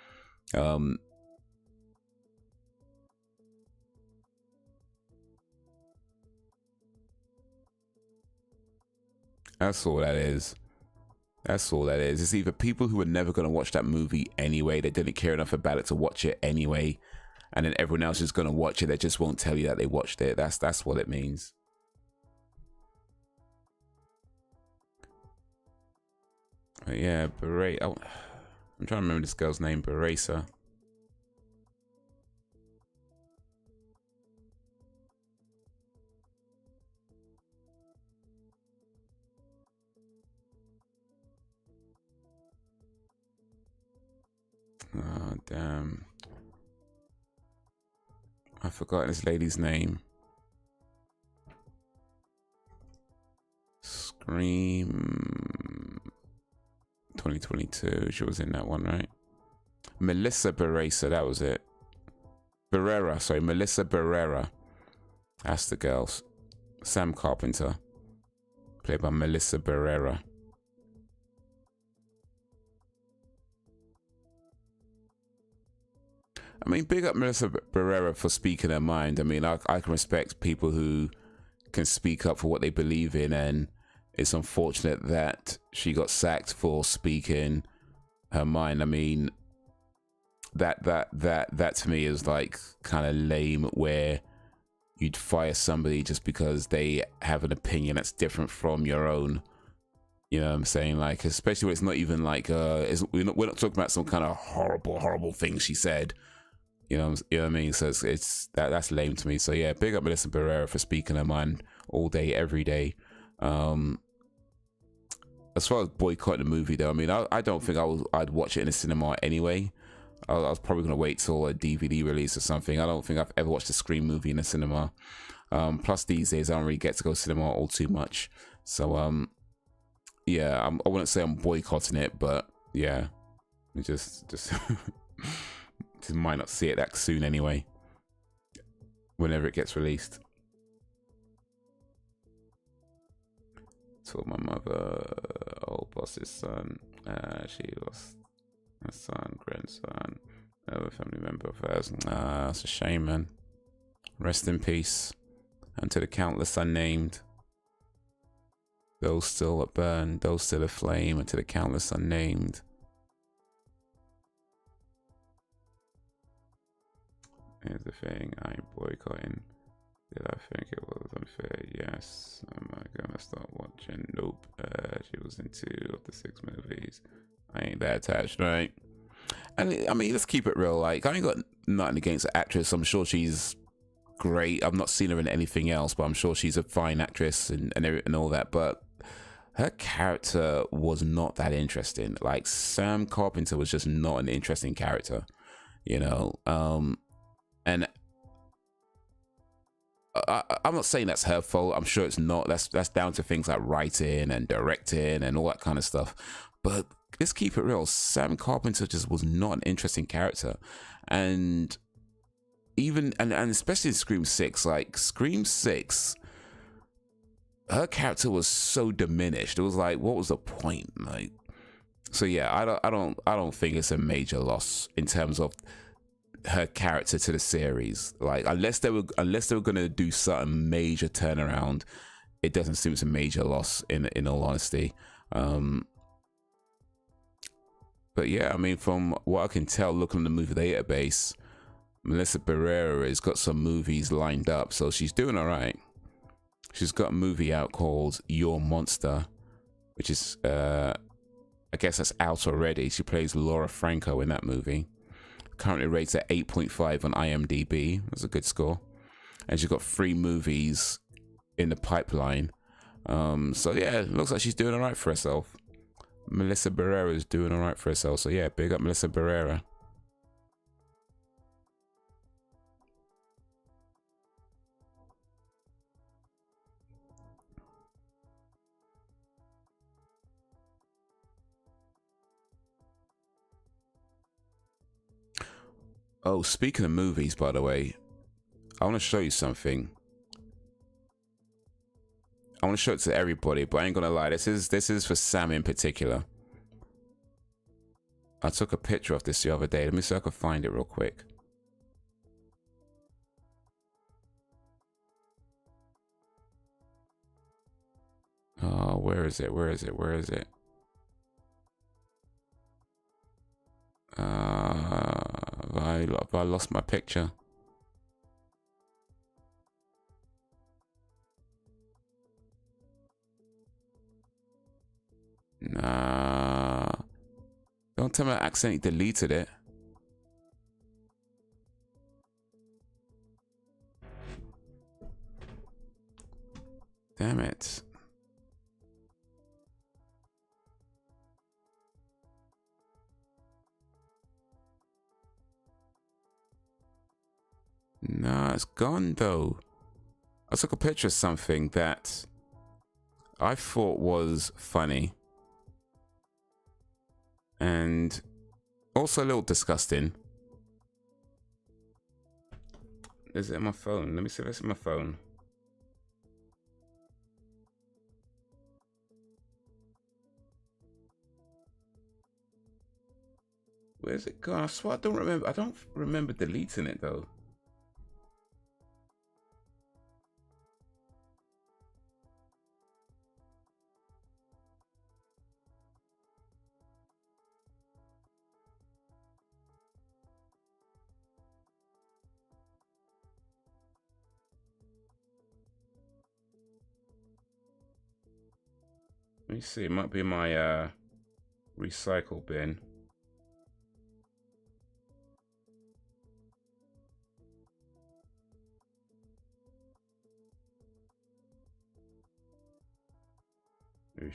That's all that is. That's all that is. It's either people who are never going to watch that movie anyway. They didn't care enough about it to watch it anyway, and then everyone else is going to watch it. They just won't tell you that they watched it. That's what it means. But yeah, Beret. Oh, I'm trying to remember this girl's name. Beresa. Oh, damn. I forgot this lady's name. Scream 2022. She was in that one, right? Melissa Beresa, that was it. Barrera, sorry, Melissa Barrera. That's the girl. Sam Carpenter. Played by Melissa Barrera. I mean, big up Melissa Barrera for speaking her mind. I mean, I can respect people who can speak up for what they believe in, and it's unfortunate that she got sacked for speaking her mind. I mean, that to me is like kind of lame, where you'd fire somebody just because they have an opinion that's different from your own. You know what I'm saying? Like, especially when it's not even like we're not talking about some kind of horrible thing she said. You know what I mean? So that's lame to me. So yeah, big up Melissa Barrera for speaking her mind all day, every day. As far as boycotting the movie, though, I mean, I don't think I'd watch it in the cinema anyway. I was probably gonna wait till a DVD release or something. I don't think I've ever watched a Scream movie in the cinema. Plus, these days I don't really get to go cinema all too much. So yeah, I wouldn't say I'm boycotting it, but yeah, just. Just might not see it that soon anyway, whenever it gets released. Told my mother, old boss's son, she lost her son, grandson, another family member of hers. That's a shame, man. Rest in peace, and to the countless unnamed, those still that burn, those still aflame, and to the countless unnamed. Here's the thing, I ain't boycotting. Did I think it was unfair? Yes. Am I gonna start watching? Nope. She was in 2 of the 6 movies. I ain't that attached, right? And I mean, let's keep it real. Like, I ain't got nothing against the actress. I'm sure she's great. I've not seen her in anything else, but I'm sure she's a fine actress and all that. But her character was not that interesting. Like, Sam Carpenter was just not an interesting character, you know. And I'm not saying that's her fault. I'm sure it's not. That's down to things like writing and directing and all that kind of stuff. But let's keep it real. Sam Carpenter just was not an interesting character. And even and especially in Scream 6, like Scream 6, her character was so diminished. It was like, what was the point? Like, so yeah, I don't think it's a major loss in terms of her character to the series. Like, unless they were gonna do something major turnaround, it doesn't seem it's a major loss in all honesty. But yeah, I mean, from what I can tell, looking at the movie database, Melissa Barrera has got some movies lined up, so she's doing all right. She's got a movie out called Your Monster, which is I guess that's out already. She plays Laura Franco in that movie. Currently rates at 8.5 on IMDb. That's a good score. And she's got 3 movies in the pipeline. So yeah, it looks like she's doing all right for herself. Melissa Barrera is doing all right for herself. So yeah, big up Melissa Barrera. Oh, speaking of movies, by the way, I want to show you something. I want to show it to everybody, but I ain't gonna lie. This is for Sam in particular. I took a picture of this the other day. Let me see if I can find it real quick. Oh, where is it? Where is it? Where is it? Have I lost my picture? Nah. Don't tell me I accidentally deleted it. Damn it. Nah, it's gone though. I took a picture of something that I thought was funny. And also a little disgusting. Is it in my phone? Let me see if it's in my phone. Where's it gone? I swear I don't remember. I don't remember deleting it though. Let me see. It might be my recycle bin. Oosh.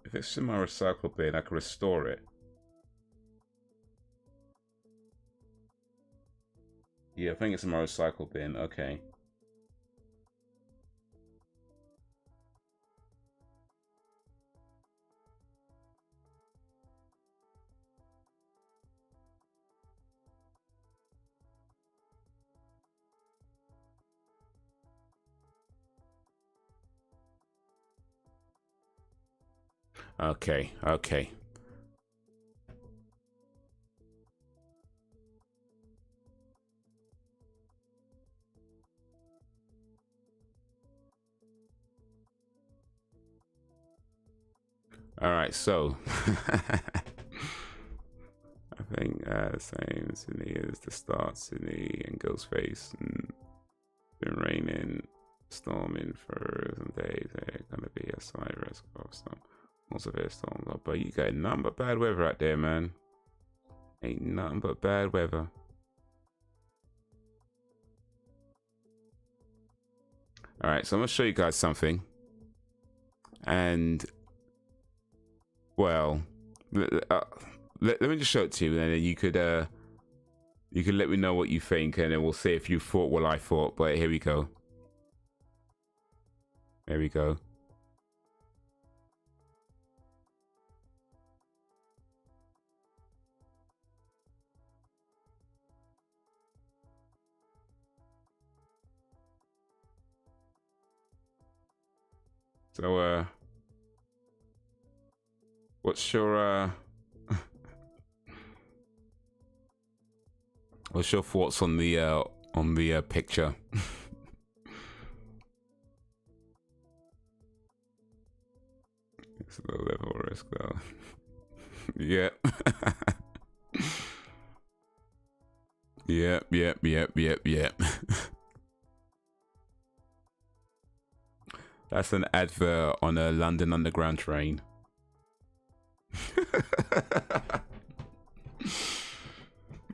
If it's in my recycle bin, I can restore it. Yeah, I think it's in my recycle bin. Okay. Okay, okay. All right, so I think same Sydney is the start. Sydney and Ghostface and been raining, storming for some days. There's gonna be a slight risk of some most of it storms, but you got nothing but bad weather out there, man. Ain't nothing but bad weather. All right, so I'm gonna show you guys something, and well, let me just show it to you, and then you could let me know what you think, and then we'll see if you thought what I thought. But here we go. There we go. So what's your what's your thoughts on the picture? It's a low level risk though. Yep. Yep. That's an advert on a London Underground train.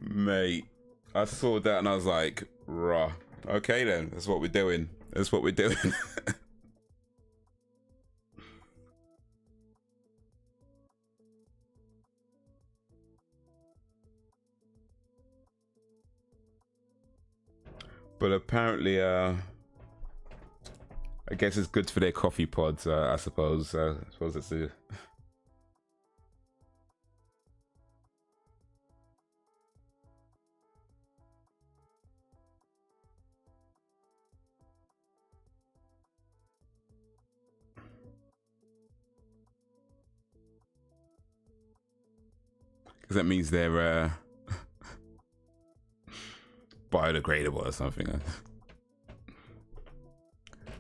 Mate, I saw that and I was like, rah. Okay then, that's what we're doing. That's what we're doing. But apparently, I guess it's good for their coffee pods. I suppose. I suppose that's the. Because that means they're biodegradable or something.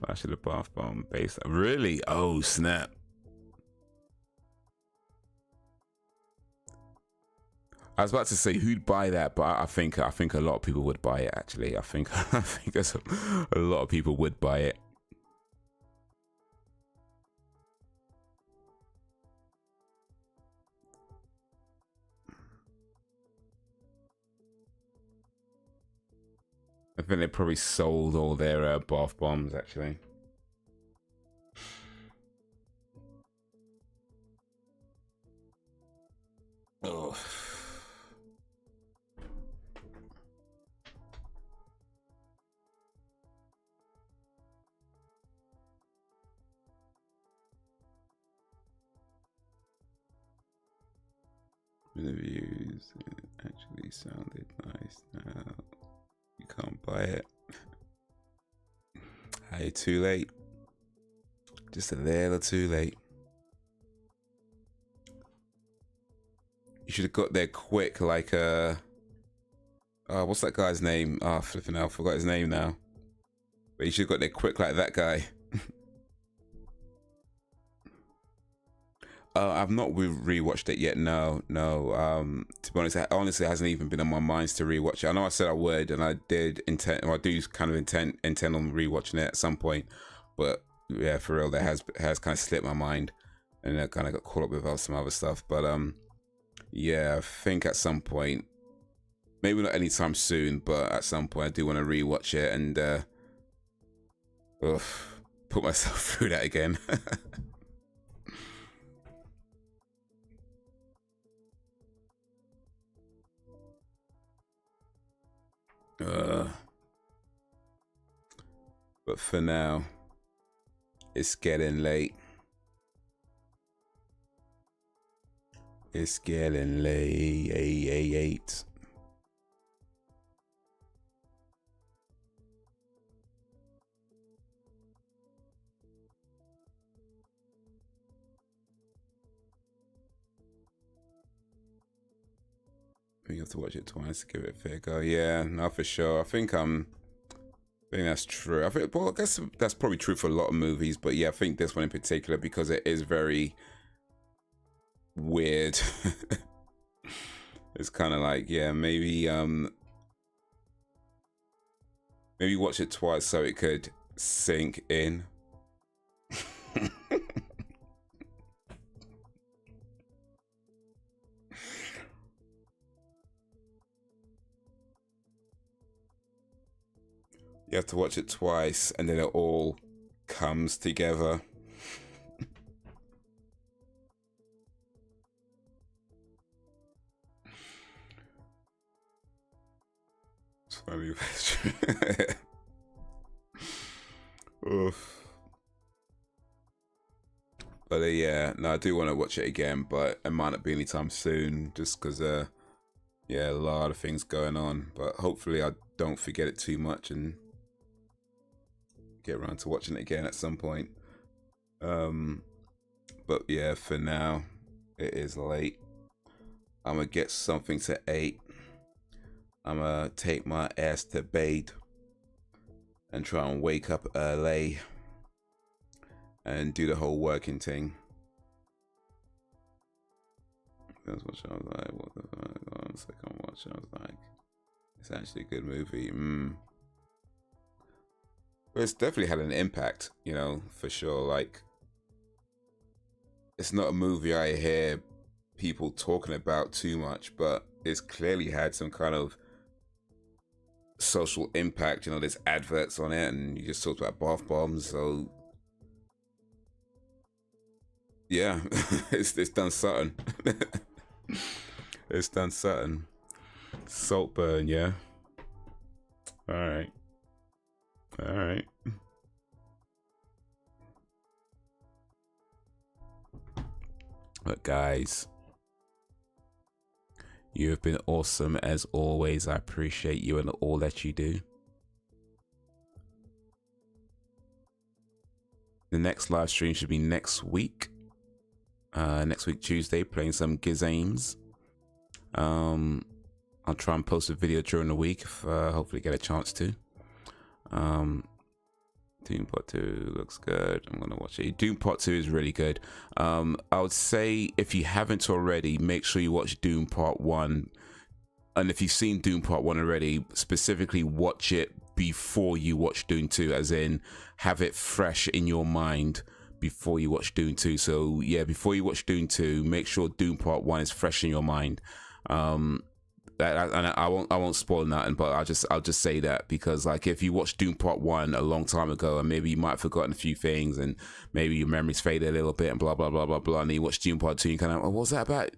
Actually, the bath bomb base. Really? Oh snap! I was about to say who'd buy that, but I think a lot of people would buy it. Actually, I think there's a lot of people would buy it. I think they probably sold all their bath bombs, actually. Oh. The views, it actually sounded nice now. You can't buy it. Hey, too late. Just a little too late. You should have got there quick, like what's that guy's name? Oh, flipping hell, I forgot his name now. But you should have got there quick like that guy. I've not rewatched it yet. No. To be honest, honestly, it hasn't even been on my mind to rewatch it. I know I said I would, and I did intend. Or I do kind of intend on rewatching it at some point. But yeah, for real, that has kind of slipped my mind, and I kind of got caught up with some other stuff. But yeah, I think at some point, maybe not anytime soon, but at some point, I do want to rewatch it and put myself through that again. But for now, it's getting late. It's getting late. You have to watch it twice to give it a fair go. Yeah, no, for sure. I think that's true. I guess that's probably true for a lot of movies, but yeah, I think this one in particular, because it is very weird. It's kind of like, yeah, maybe watch it twice so it could sink in. You have to watch it twice and then it all comes together. It's funny. Oof. But yeah, no, I do want to watch it again, but it might not be anytime soon, just because yeah, a lot of things going on. But hopefully I don't forget it too much and get around to watching it again at some point. But yeah, for now it is late. I'm gonna get something to eat. I'm gonna take my ass to bed and try and wake up early and do the whole working thing. That's what I was like. What the fuck? One second, watch. I was like, it's actually a good movie. But it's definitely had an impact, you know, for sure. Like, it's not a movie I hear people talking about too much, but it's clearly had some kind of social impact. You know, there's adverts on it, and you just talked about bath bombs, so yeah, it's done something. It's done something. Saltburn, yeah. All right. All right. But guys, you have been awesome as always. I appreciate you and all that you do. The next live stream should be next week. Next week, Tuesday, playing some Gizames. I'll try and post a video during the week if hopefully get a chance to. Doom Part 2 looks good. I'm gonna watch it. Doom Part 2 is really good. I would say if you haven't already, make sure you watch Doom Part 1. And if you've seen Doom Part 1 already, specifically watch it before you watch Doom 2, as in have it fresh in your mind before you watch Doom 2. So yeah, before you watch Doom 2, make sure Doom Part 1 is fresh in your mind. I won't spoil nothing, but I'll just say that because like if you watched Doom Part 1 a long time ago and maybe you might have forgotten a few things and maybe your memories faded a little bit and blah blah blah blah blah, and then you watch Doom Part 2 and you kind of, oh, what's that about?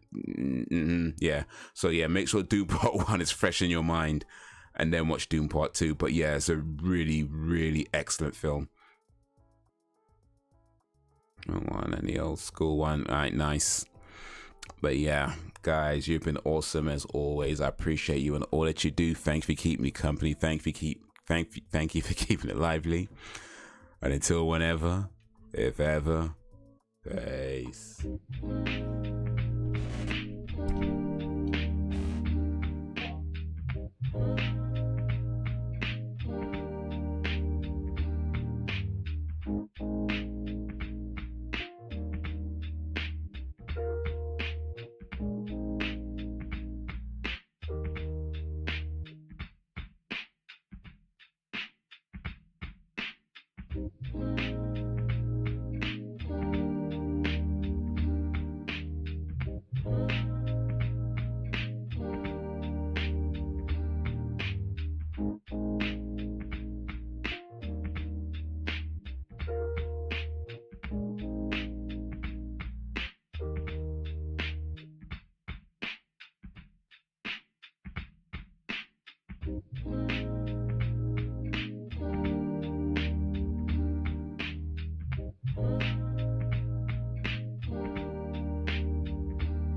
Yeah, so yeah, make sure Doom Part 1 is fresh in your mind and then watch Doom Part 2. But yeah, it's a really excellent film. One and the old school one. All right, nice. But yeah, guys, you've been awesome as always. I appreciate you and all that you do. Thanks for keeping me company. Thank you for keeping it lively. And until whenever, if ever, peace.